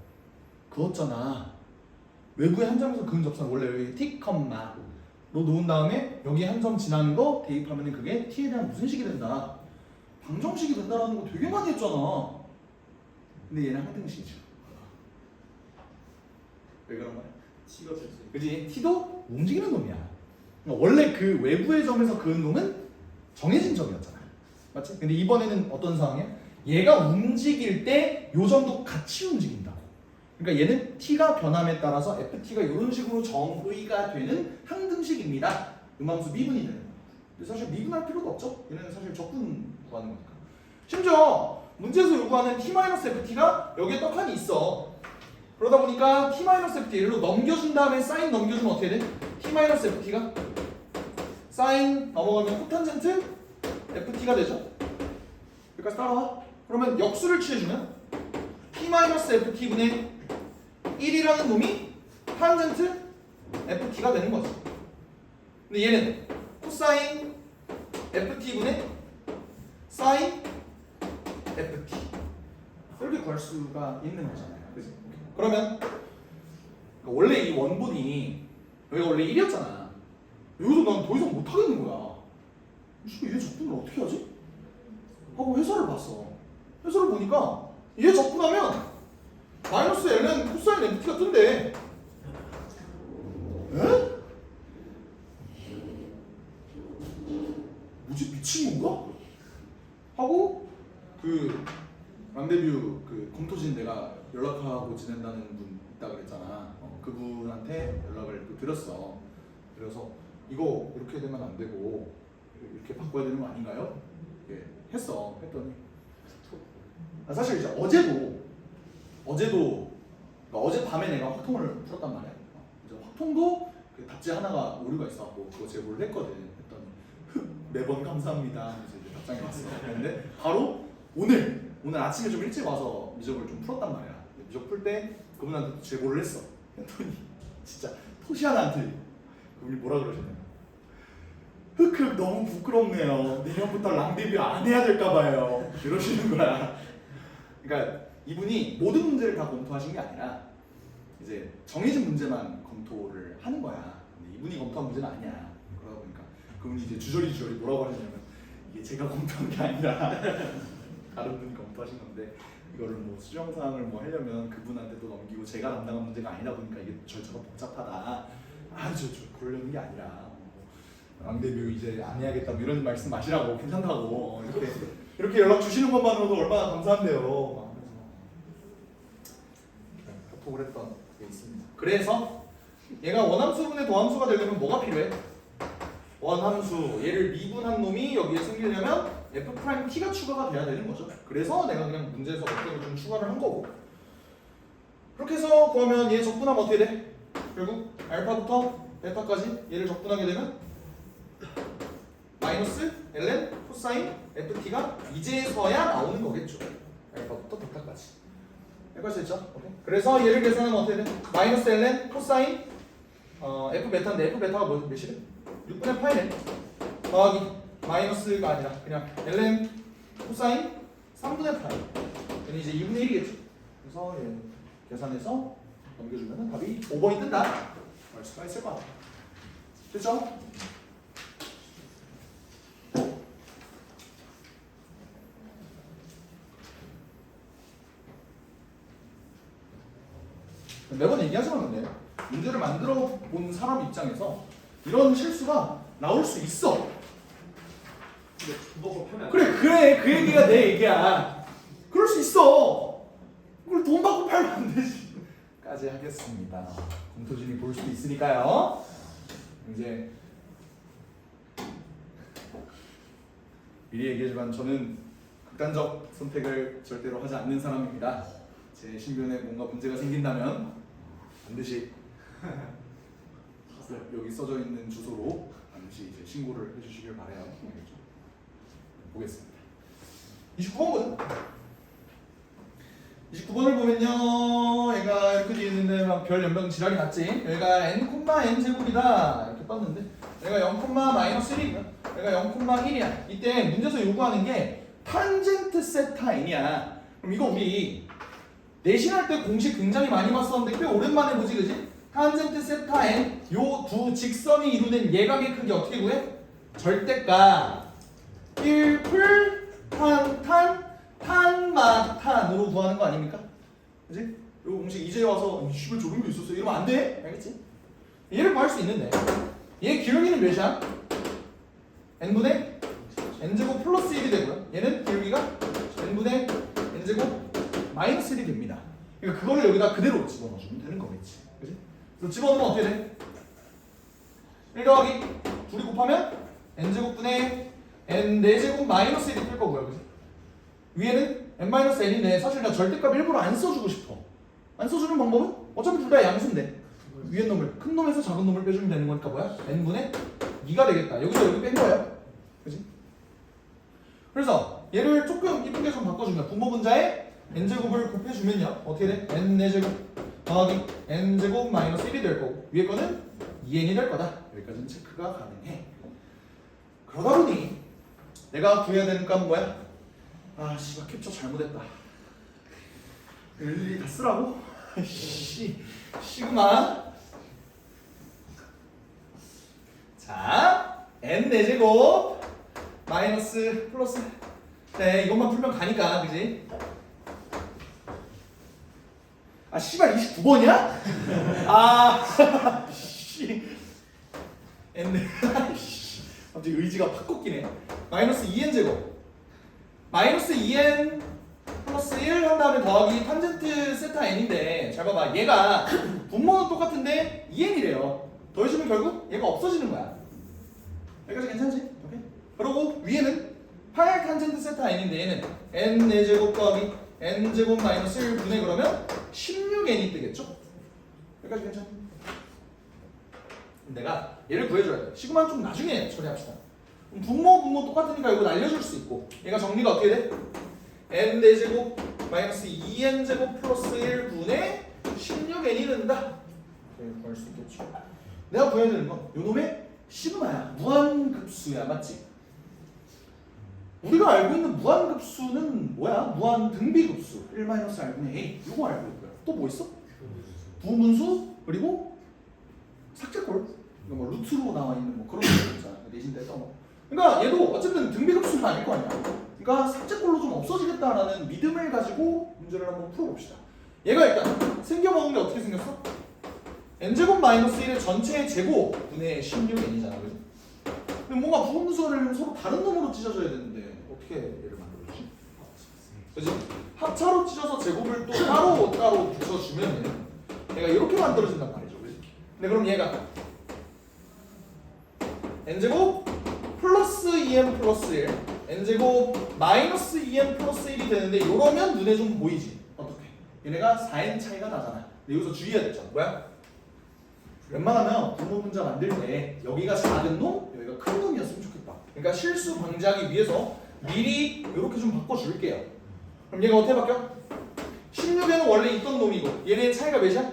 그었잖아. 외부의 한 점에서 그은 접선 원래 여기 t, 로 놓은 다음에 여기 한 점 지나는 거 대입하면 그게 t에 대한 무슨 식이 된다? 방정식이 된다라는 거 되게 많이 했잖아. 근데 얘는 항등식이죠. 왜 그런 거야? t가 될 수 있어. 그지? t도 움직이는 놈이야. 그러니까 원래 그 외부의 점에서 그은 놈은 정해진 점이었잖아. 맞지? 근데 이번에는 어떤 상황이야? 얘가 움직일 때 요 점도 같이 움직인다고. 그러니까 얘는 t가 변함에 따라서 ft가 이런 식으로 정의가 되는 항등식입니다. 음함수 미분이 되는 거야. 근데 사실 미분할 필요도 없죠. 얘는 사실 적분 구하는 거니까. 심지어 문제에서 요구하는 t-ft가 여기에 떡하니 있어. 그러다 보니까 t-ft 얘로 넘겨준 다음에 사인 넘겨주면 어떻게 돼? t-ft가 사인 넘어가면 코탄젠트 ft가 되죠. 여기까지 따라와. 그러면 역수를 취해주면 t-ft분의 1이라는 놈이 탄젠트 ft가 되는 거지. 근데 얘는 코사인 ft분의 사인 ft 이렇게 구할 수가 있는 거잖아요. 그치? 그러면 원래 이 원본이 여기가 원래 1이었잖아. 여기서 난 더 이상 못 하겠는 거야. 얘 적분을 어떻게 하지? 하고 해설을 봤어. 해설을 보니까 얘 적분하면 마이너스 ln 코사인 ft가 뜬대. 에? 뭐지, 미친 건가? 하고 그 랑데뷰 그 검토진 내가 연락하고 지낸다는 분 있다 그랬잖아. 그분한테 연락을 또 드렸어. 그래서 이거 이렇게 되면 안 되고 이렇게 바꿔야 되는 거 아닌가요? 예, 했더니 사실 이제 어제도 그러니까 어젯밤에 내가 확통을 풀었단 말이야. 이제 확통도 그 답지 하나가 오류가 있어갖고 그거 제보를 했거든. 했더니 매번 감사합니다 하면서 이제 답장이 왔어. 근데 바로 오늘 아침에 좀 일찍 와서 미적을 좀 풀었단 말이야. 미적 풀 때 그분한테 제보를 했어. 했더니 진짜 토시 하나 안 틀리고 그분이 뭐라 그러셨냐면 흑흑 너무 부끄럽네요. 내년부터 랑데뷰 안 해야 될까 봐요. 이러시는 거야. 그러니까 이분이 모든 문제를 다 검토하신 게 아니라 이제 정해진 문제만 검토를 하는 거야. 근데 이분이 검토한 문제는 아니야. 그러다 보니까 그분이 이제 주저리 뭐라고 하셨냐면 이게 제가 검토한 게 아니라 다른 분이 검토하신 건데 이거를 뭐 수정사항을 뭐 하려면 그분한테 또 넘기고 제가 담당한 문제가 아니다 보니까 이게 절차가 복잡하다. 저 그러려는 게 아니라 랑데뷰 이제 안 해야겠다 뭐 이런 말씀 마시라고 괜찮다고 이렇게 연락 주시는 것만으로도 얼마나 감사한데요. 카톡을 했던 게 있습니다. 그래서 얘가 원함수분의 도함수가 되려면 뭐가 필요해? 원함수 얘를 미분한 놈이 여기에 생기려면 f't가 추가가 돼야 되는 거죠. 그래서 내가 그냥 문제에서 어떤 걸 좀 추가를 한 거고. 그렇게 해서 구하면 얘 적분하면 어떻게 돼? 결국 알파부터 베타까지 얘를 적분하게 되면 마이너스 ln 코사인 ft가 이제서야 나오는 거겠죠. 알파부터 베타까지. 여기까지 됐죠? 오케이. 그래서 얘를 계산하면 어떻게 돼? 마이너스 ln 코사인 f 베타인데 f 베타가 몇이래? 6분의 파이네. 더하기 마이너스가 아니라 그냥 ln 코사인 3분의 파이. 얘는 이제 2분의 1이겠죠. 그래서 얘 계산해서 넘겨주면 답이 5번이 뜬다. 알 수가 있을 것 같아. 됐죠? 매번 얘기하지만 근데 문제를 만들어 본 사람 입장에서 이런 실수가 나올 수 있어. 근데 부도가 펴면 그래 그 얘기가 내 얘기야. 그럴 수 있어. 그걸 돈 받고 팔면 안 되지. 까지 하겠습니다. 검토진이 볼 수도 있으니까요. 이제 미리 얘기하지만 저는 극단적 선택을 절대로 하지 않는 사람입니다. 제 신변에 뭔가 문제가 생긴다면 반드시 여기 써져 있는 주소로 반드시 이제 신고를 해주시길 바라요. 알겠죠? 보겠습니다. 29번 29번을 보면요, 얘가 이렇게 되어 있는데 막 별 연병 지랄이 났지. 얘가 n, 제곱이다 이렇게 떴는데 얘가 0,-1이고요. 얘가 0,1이야. 이때 문제에서 요구하는 게 탄젠트 세타 n이야. 그럼 이거 우리 내신할 때 공식 굉장히 많이 봤었는데 꽤 오랜만에 보지, 그지? 탄젠트 세타 n 요 두 직선이 이루는 예각의 크기 어떻게 구해? 절대값 1풀 탄마탄으로 구하는 거 아닙니까? 그지? 요 공식 이제 와서 씨발 저런 게 있었어 이러면 안 돼. 알겠지? 얘를 구할 수 있는데 얘 기울기는 몇이야? n분의 n제곱 플러스 1이 되고요. 얘는 기울기가 n분의 n제곱 마이너스 1이 됩니다. 그러니까 그거를 여기다 그대로 집어넣어주면 되는 거겠지. 그지? 그래서 집어넣으면 어떻게 돼? 1 더하기 둘이 곱하면 n제곱분의 n 4제곱 마이너스 1이 뜰 거고요. 그지? 위에는 n-n인데 사실 나 절대값 일부러 안 써주고 싶어. 안 써주는 방법은 어차피 둘 다 양수인데 위에 놈을 큰 놈에서 작은 놈을 빼주면 되는 거니까 뭐야? n분의 2가 되겠다. 여기서 여기 뺀 거야. 그지? 그래서 얘를 조금 이쁘게 좀 바꿔주면 분모 분자에 n제곱을 곱해주면요 어떻게 돼? n4제곱 더하기 n제곱 마이너스 1이 될 거고 위에 거는 2n이 될 거다. 여기까지는 체크가 가능해. 그러다 보니 내가 구해야 되는 값은 뭐야? 아 씨발 캡처 잘못했다. 일일이 다 쓰라고? 시그마 자 n4제곱 마이너스 플러스 네 이것만 풀면 가니까 그지? 아 씨발 29번이야? 아 씨 n 갑자기 의지가 팍 꺾이네. 마이너스 2n제곱 마이너스 2n 플러스 1 한 다음에 더하기 탄젠트 세타 n인데 잘 봐봐 얘가 분모는 똑같은데 2n이래요. 더해주면 결국 얘가 없어지는 거야. 여기까지 괜찮지? 오케이. 그리고 위에는 8 탄젠트 세타 n인데 얘는 n4제곱 더하기 n제곱 마이너스 1분의 그러면 16n이 뜨겠죠? 여기까지 괜찮아? 내가 얘를 구해줘야 돼. 시그마는 좀 나중에 처리합시다. 분모 똑같으니까 이거 날려줄 수 있고 얘가 정리가 어떻게 돼? n4제곱 마이너스 2n제곱 플러스 1분의 16n이 된다. 이렇게 구할 수 있겠죠. 내가 구해야 되는 건 요놈의 시그마야. 무한급수야. 맞지? 우리가 알고 있는 무한급수는 뭐야? 무한등비급수 1-r분의 a 이거 알고 있고요. 또 뭐 있어? 부분수 그리고 삭제꼴 이거 뭐 루트로 나와 있는 뭐 그런 거 있잖아. 내신 됐던 거. 그러니까 얘도 어쨌든 등비급수는 아닐 거 아니야. 그러니까 삭제꼴로 좀 없어지겠다라는 믿음을 가지고 문제를 한번 풀어봅시다. 얘가 일단 생겨먹은 게 어떻게 생겼어? n제곱 마이너스 1의 전체의 제곱분의 16n이잖아. 그지? 근데 뭔가 부분수를 서로 다른 놈으로 찢어줘야 되는데 어떻게 얘를 만들어주지? 그지? 합차로 찢어서 제곱을 또 따로 붙여주면 얘가 이렇게 만들어진단 말이죠. 그지? 근데 그럼 얘가 n제곱 플러스 2n 플러스 1 n제곱 마이너스 2n 플러스 1이 되는데 이러면 눈에 좀 보이지? 어떻게? 얘네가 4n 차이가 나잖아. 근데 여기서 주의해야 되죠. 뭐야? 웬만하면 분모 문자 만들 때 여기가 작은 놈, 여기가 큰 놈이었으면 좋겠다. 그러니까 실수 방지하기 위해서 미리 이렇게 좀 바꿔줄게요. 그럼 얘가 어떻게 바뀌어? 16에는 원래 있던 놈이고 얘네 차이가 몇이야?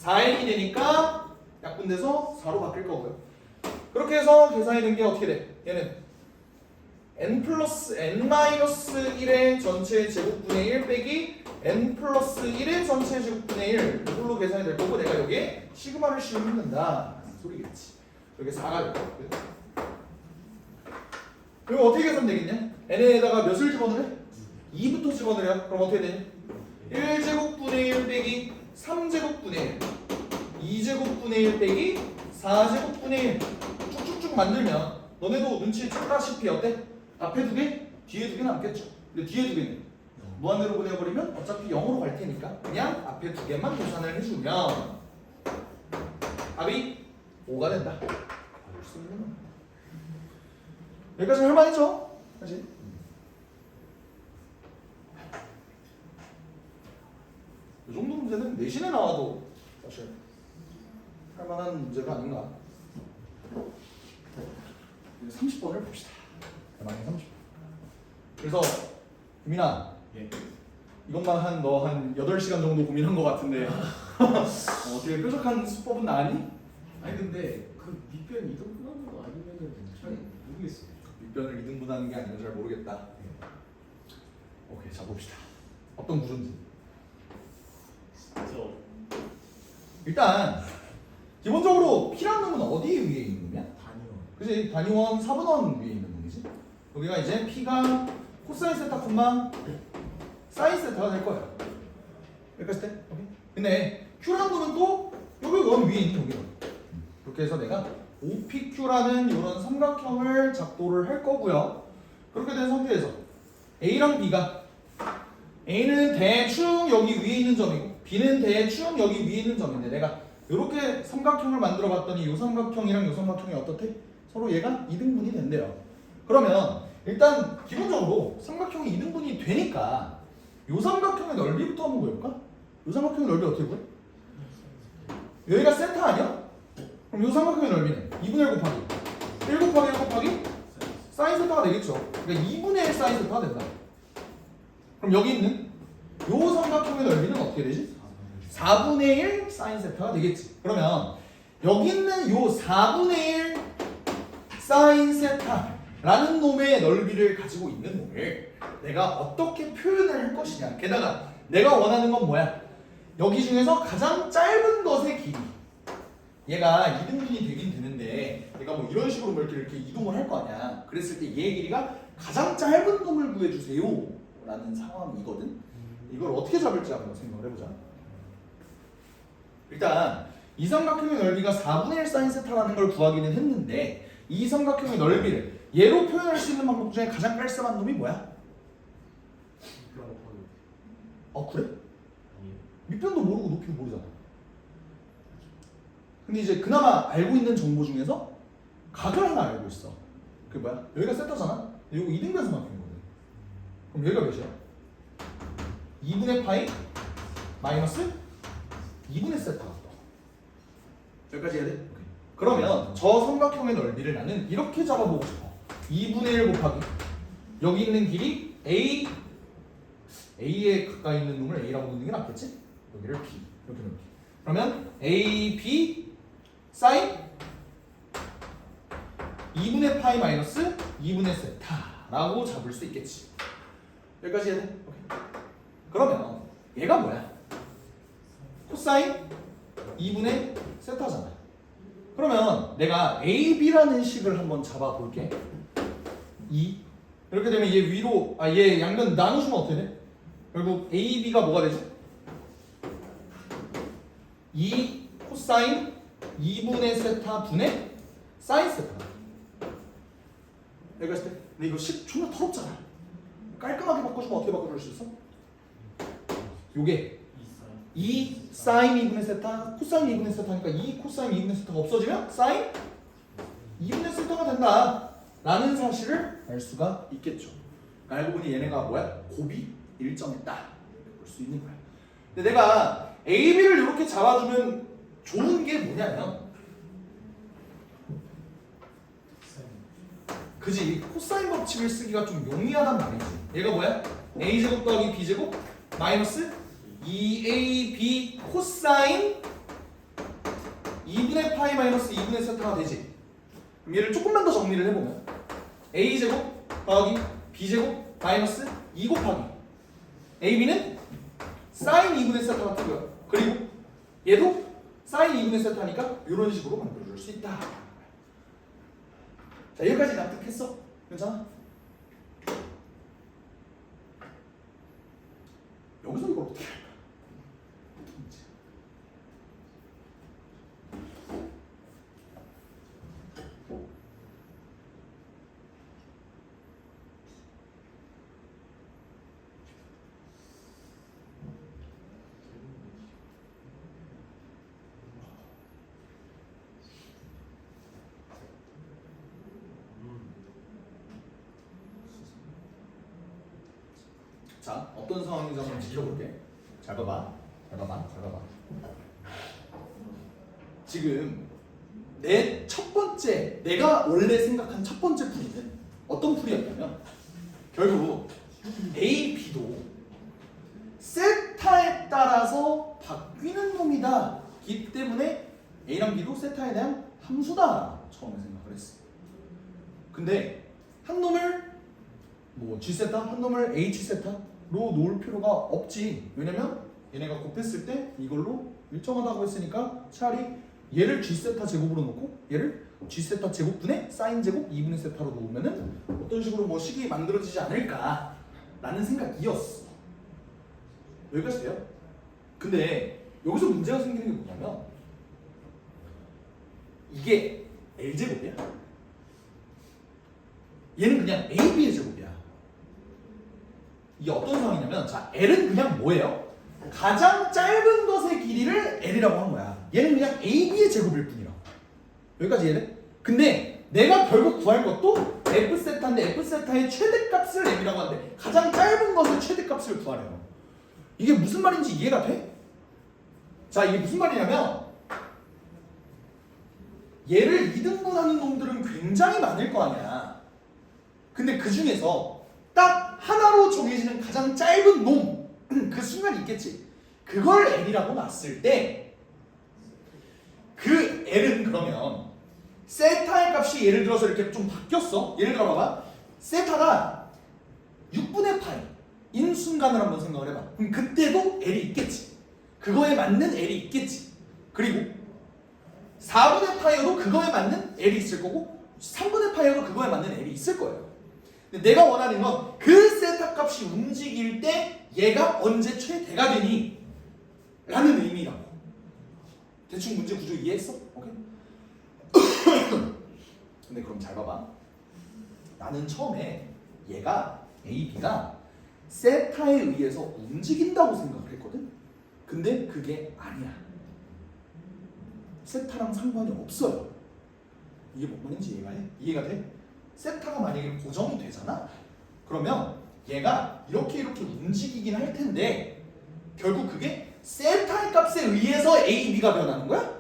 4n이 되니까 약분돼서 4로 바뀔 거고요. 그렇게 해서 계산이 된 게 어떻게 돼? 얘는 n 플러스 n 마이너스 1의 전체 제곱분의 1 빼기 n 플러스 1의 전체 제곱분의 1 이걸로 계산이 될 거고 내가 여기에 시그마를 씌우는다 소리겠지. 여기 4가 될 거고 이거 어떻게 계산 되겠냐? n에다가 몇을 집어넣으래? 2부터 집어넣으려. 그럼 어떻게 되냐? 1제곱분의 1 빼기 3제곱분의 1 2제곱분의 1 빼기 4제곱분의 1 쭉쭉쭉 만들면 너네도 눈치 챘다시피 어때? 앞에 2개, 뒤에 2개 남겠죠. 근데 뒤에 2개는 무한대로 보내버리면 어차피 0으로 갈 테니까 그냥 앞에 2개만 계산을 해주면 답이 5가 된다. 여기까지 할만했죠? 사실 이 정도 문제는 내신에 나와도 사실 할만한 문제가 아닌가. 30번을 봅시다. 대망의 30번. 그래서 유민아, 예. 이것만 한 8시간 정도 고민한 것 같은데 어떻게 뾰족한 수법은 나니? 아니 근데 그 밑변 이동하는 거 아니면은 잘 모르겠어요. 밑변을 2등분하는 게 아니라 잘 모르겠다. 오케이, 자 봅시다. 어떤 구조인지. 저 일단 기본적으로 P라는 놈은 어디 위에 있는 놈이야? 단위요. 그지? 단위원 4분원 위에 있는 놈이지? 여기가 이제 P가 코사인 세타 콤마 사인 세타가 될 거야. 여기까지 돼? 오케이. 근데 Q라는 놈은 또 여기 원 위에 있는 놈이야. 그렇게 해서 내가 OPQ라는 이런 삼각형을 작도를 할 거고요. 그렇게 된 상태에서 A랑 B가 A는 대충 여기 위에 있는 점이고 B는 대충 여기 위에 있는 점인데 내가 이렇게 삼각형을 만들어 봤더니 이 삼각형이랑 이 삼각형이 어떻대? 서로 얘가 2등분이 된대요. 그러면 일단 기본적으로 삼각형이 2등분이 되니까 요 삼각형의 넓이부터 한번 구해볼까? 요 삼각형의 넓이 어떻게 구해? 여기가 세타 아니야? 그럼 요 삼각형의 넓이는 2분의 1 곱하기 1 곱하기 1 곱하기 사인 세타가 되겠죠. 그러니까 2분의 1 사인 세타가 된다. 그럼 여기 있는 요 삼각형의 넓이는 어떻게 되지? 4분의 1 사인 세타가 되겠지. 그러면 여기 있는 요 4분의 1 사인 세타라는 놈의 넓이를 가지고 있는 놈을 내가 어떻게 표현을 할 것이냐. 게다가 내가 원하는 건 뭐야? 여기 중에서 가장 짧은 것의 길이. 얘가 이등분이 되긴 되는데 얘가 뭐 이런 식으로 뭐 이렇게 이동을 할 거 아니야. 그랬을 때 얘의 길이가 가장 짧은 놈을 구해주세요 라는 상황이거든. 이걸 어떻게 잡을지 한번 생각을 해보자. 일단 이 삼각형의 넓이가 4분의 1 사인 세타라는 걸 구하기는 했는데 이 삼각형의 넓이를 얘로 표현할 수 있는 방법 중에 가장 깔끔한 놈이 뭐야? 그래? 밑변도 모르고 높이도 모르잖아. 근데 이제 그나마 알고 있는 정보 중에서 각을 하나 알고 있어. 그게 뭐야? 여기가 세타잖아? 이거 이등변 삼각형이거든. 그럼 여기가 몇이야? 2분의 파이 마이너스 2분의 세타가 또. 여기까지 해야 돼? 오케이. 그러면 저 삼각형의 넓이를 나는 이렇게 잡아보고 싶어. 2분의 1 곱하기 여기 있는 길이 A에 가까이 있는 놈을 A라고 넣는 게 낫겠지? 여기를 B 이렇게 넣을게. 그러면 AB 사인 2분의 파이 마이너스 2분의 세타라고 잡을 수 있겠지. 여기까지 해야 돼? 오케이. 그러면 얘가 뭐야? 코사인 2분의 세타잖아. 그러면 내가 AB라는 식을 한번 잡아볼게. 2 이렇게 되면 얘 위로 얘 양면 나눠주면 어떻게 돼? 결국 AB가 뭐가 되죠? 2 코사인 2분의 세타 분의 사인 세타. 여기까지 돼? 근데 이거 식 존나 더럽잖아. 깔끔하게 바꿔주면 어떻게 바꿔줄 수 있어? 요게 2 사인 2분의 세타 코사인 2분의 세타니까 2 코사인 2분의 세타가 없어지면 사인 2분의 세타가 된다 라는 사실을 알 수가 있겠죠. 그러니까 알고 보니 얘네가 뭐야? 곱이 일정했다 볼 수 있는 거야. 근데 내가 AB를 이렇게 잡아주면 좋은 게 뭐냐면 그지 코사인 법칙을 쓰기가 좀 용이하단 말이지. 얘가 뭐야? A제곱 더하기 B제곱 마이너스 2AB 코사인 2분의 파이 마이너스 2분의 세타가 되지. 그럼 얘를 조금만 더 정리를 해보면 A제곱 더하기 B제곱 마이너스 2 곱하기 AB는 사인 2분의 세타가 되고요. 그리고 얘도 사인 2분의 세타니까 이런 식으로 만들어줄 수 있다. 자, 여기까지 납득했어? 괜찮아? 여기서 이걸 어떻게 할까? 자, 어떤 상황인지 한번 지켜볼게. 잘 봐봐. 지금 내 첫 번째, 내가 원래 생각한 첫 번째 풀이는 어떤 풀이였냐면 결국 A, B도 세타에 따라서 바뀌는 놈이다. 기 때문에 A랑 B도 세타에 대한 함수다. 처음에 생각을 했어. 근데 한 놈을 뭐 G세타, 한 놈을 H세타로 놓을 필요가 없지. 왜냐면 얘네가 곱했을 때 이걸로 일정하다고 했으니까 차라리 얘를 G세타 제곱으로 놓고 얘를 G세타 제곱분의 사인 제곱 2분의 세타로 놓으면은 어떤 식으로 뭐 식이 만들어지지 않을까 라는 생각이었어. 여기까지 돼요? 근데 여기서 문제가 생기는 게 뭐냐면 이게 L제곱이야? 얘는 그냥 AB의 제곱이야. 이게 어떤 상황이냐면 자, L은 그냥 뭐예요? 가장 짧은 것의 길이를 L이라고 한 거야. 얘는 그냥 AB의 제곱일 뿐이라고. 여기까지 이해돼? 근데 내가 결국 구할 것도 F세타인데 F세타의 최대값을 M이라고 하는데 가장 짧은 것의 최대값을 구하래요. 이게 무슨 말인지 이해가 돼? 자, 이게 무슨 말이냐면 얘를 2등분하는 놈들은 굉장히 많을 거 아니야. 근데 그 중에서 딱 하나로 정해지는 가장 짧은 놈, 그 순간이 있겠지. 그걸 L이라고 놨을 때 그 L은 그러면 세타의 값이 예를 들어서 이렇게 좀 바뀌었어. 예를 들어 봐봐. 세타가 6분의 파이인 순간을 한번 생각을 해봐. 그럼 그때도 L이 있겠지. 그거에 맞는 L이 있겠지. 그리고 4분의 파이어도 그거에 맞는 L이 있을 거고 3분의 파이어도 그거에 맞는 L이 있을 거예요. 근데 내가 원하는 건 그 세타 값이 움직일 때 얘가 언제 최대가 되니? 라는 의미라고. 대충 문제 구조 이해했어? 오케이? 근데 그럼 잘 봐봐. 나는 처음에 얘가 A, B가 세타에 의해서 움직인다고 생각을 했거든? 근데 그게 아니야. 세타랑 상관이 없어요. 이게 뭔 말인지 이해가 돼? 세타가 만약에 고정이 되잖아? 그러면 얘가 이렇게 움직이긴 할 텐데 결국 그게 세타의 값에 의해서 A, B가 변하는 거야?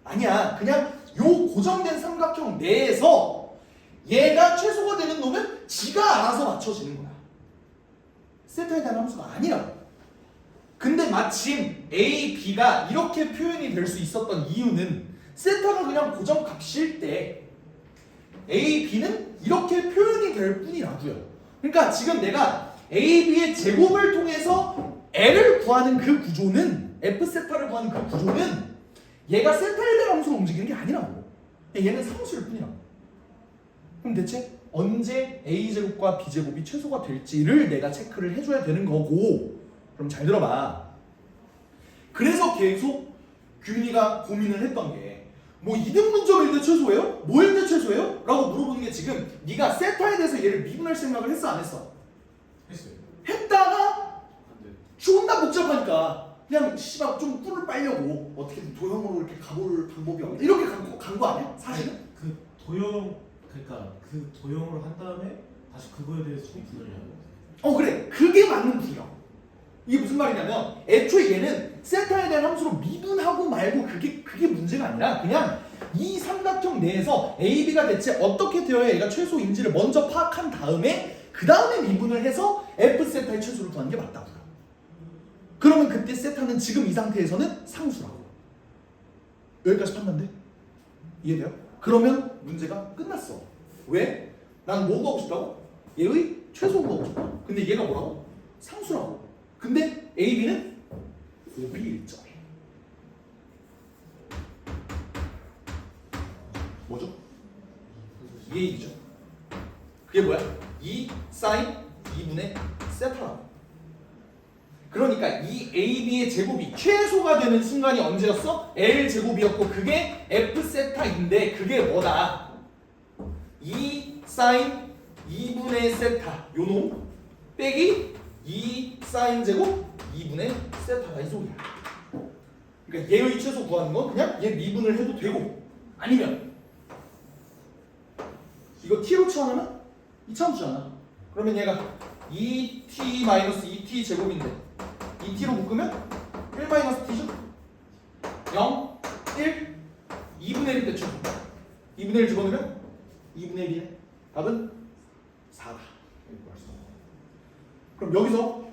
아니야. 그냥 요 고정된 삼각형 내에서 얘가 최소가 되는 놈은 지가 알아서 맞춰지는 거야. 세타에 대한 함수가 아니라고. 근데 마침 A, B가 이렇게 표현이 될 수 있었던 이유는 세타가 그냥 고정값일 때 A, B는 이렇게 표현이 될 뿐이라고요. 그러니까 지금 내가 A, B의 제곱을 통해서 L을 구하는 그 구조는 F 세타를 구하는 그 구조는 얘가 세타에 대한 함수로 움직이는 게 아니라고. 얘는 상수일 뿐이라고. 그럼 대체 언제 A제곱과 B제곱이 최소가 될지를 내가 체크를 해줘야 되는 거고. 그럼 잘 들어봐. 그래서 계속 균이가 고민을 했던 게 뭐 2등분점일 때 최소예요? 뭐일 때 최소예요? 라고 물어보는 게 지금 네가 세타에 대해서 얘를 미분할 생각을 했어 안 했어? 했어요. 했다가 존나 복잡하니까 그냥 씨발 좀 꿀을 빨려고 어떻게든 도형으로 이렇게 가볼 방법이 없나 이렇게 간 거 아니야? 사실은? 그 도형 그러니까 그 도형을 한 다음에 다시 그거에 대해서 분을 해야 돼. 그래 그게 맞는 분이라고. 이게 무슨 말이냐면 애초에 얘는 세타에 대한 함수로 미분하고 말고 그게 문제가 아니라 그냥 이 삼각형 내에서 A, B가 대체 어떻게 되어야 얘가 최소인지를 먼저 파악한 다음에 그 다음에 미분을 해서 F 세타의 최소를 구하는 게 맞다고요. 그러면 그때 세타는 지금 이 상태에서는 상수라고. 여기까지 판단돼? 이해돼요? 그러면 문제가 끝났어. 왜? 난 뭐 구하고 싶다고? 얘의 최소 구하고 싶다. 근데 얘가 뭐라고? 상수라고. 근데 A, B는 고비일정해. 뭐죠? 이게 얘기죠. 그게 뭐야? 2 사인 2분의 세타라고. 그러니까 이 A, B의 제곱이 최소가 되는 순간이 언제였어? L 제곱이었고 그게 F 세타인데 그게 뭐다? 2 사인 2분의 세타 요놈 빼기 2 사인 제곱 2분의 세타가 이 소리야. 그러니까 얘의 최소 구하는 건 그냥 얘 미분을 해도 되고 아니면 이거 t로 치환하면 이차함수잖아. 그러면 얘가 2t 마이너스 2t 제곱인데 2t로 묶으면 1 마이너스 t죠? 0, 1, 2분의 1 대충 2분의 1 집어넣으면 2분의 1이네. 답은 4다. 그럼 여기서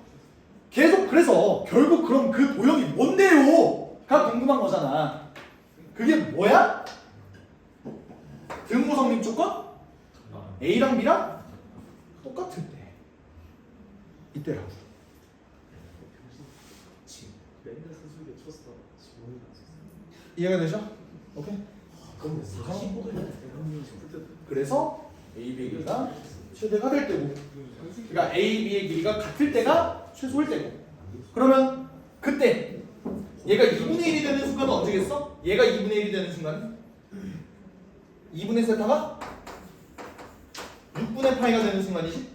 계속 그래서 결국 그럼 그 도형이 뭔데요? 가 궁금한 거잖아. 그게 뭐야? 등호성립 조건? A랑 B랑 똑같을 때 이때라고. 맨날 수술에 쳤어. 지원이 났었어. 이해가 되죠? 오케이. 그럼 45도에 그래서 A, B의 길이가 최대가 될 때고 그러니까 A, B의 길이가 같을 때가 최소일 때고 그러면 그때 얘가 2분의 1이 되는 순간은 언제겠어? 얘가 2분의 1이 되는 순간 2분의 세타가 6분의 파이가 되는 순간이지?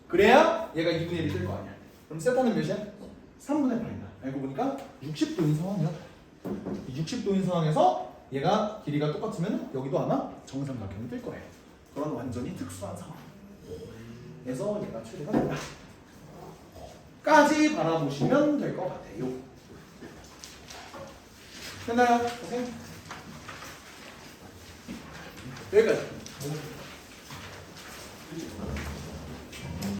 그래야 얘가 2분의 1이 될 거 아니야. 그럼 세타는 몇이야? 3분의 파이다. 알고 보니까 60도인 상황이야. 이 60도인 상황에서 얘가 길이가 똑같으면 여기도 아마 정삼각형이 될 거예요. 그런 완전히 특수한 상황에서 얘가 최대가 된다. 까지 바라보시면 될 것 같아요. 됐나요? 오케이? 여기까지.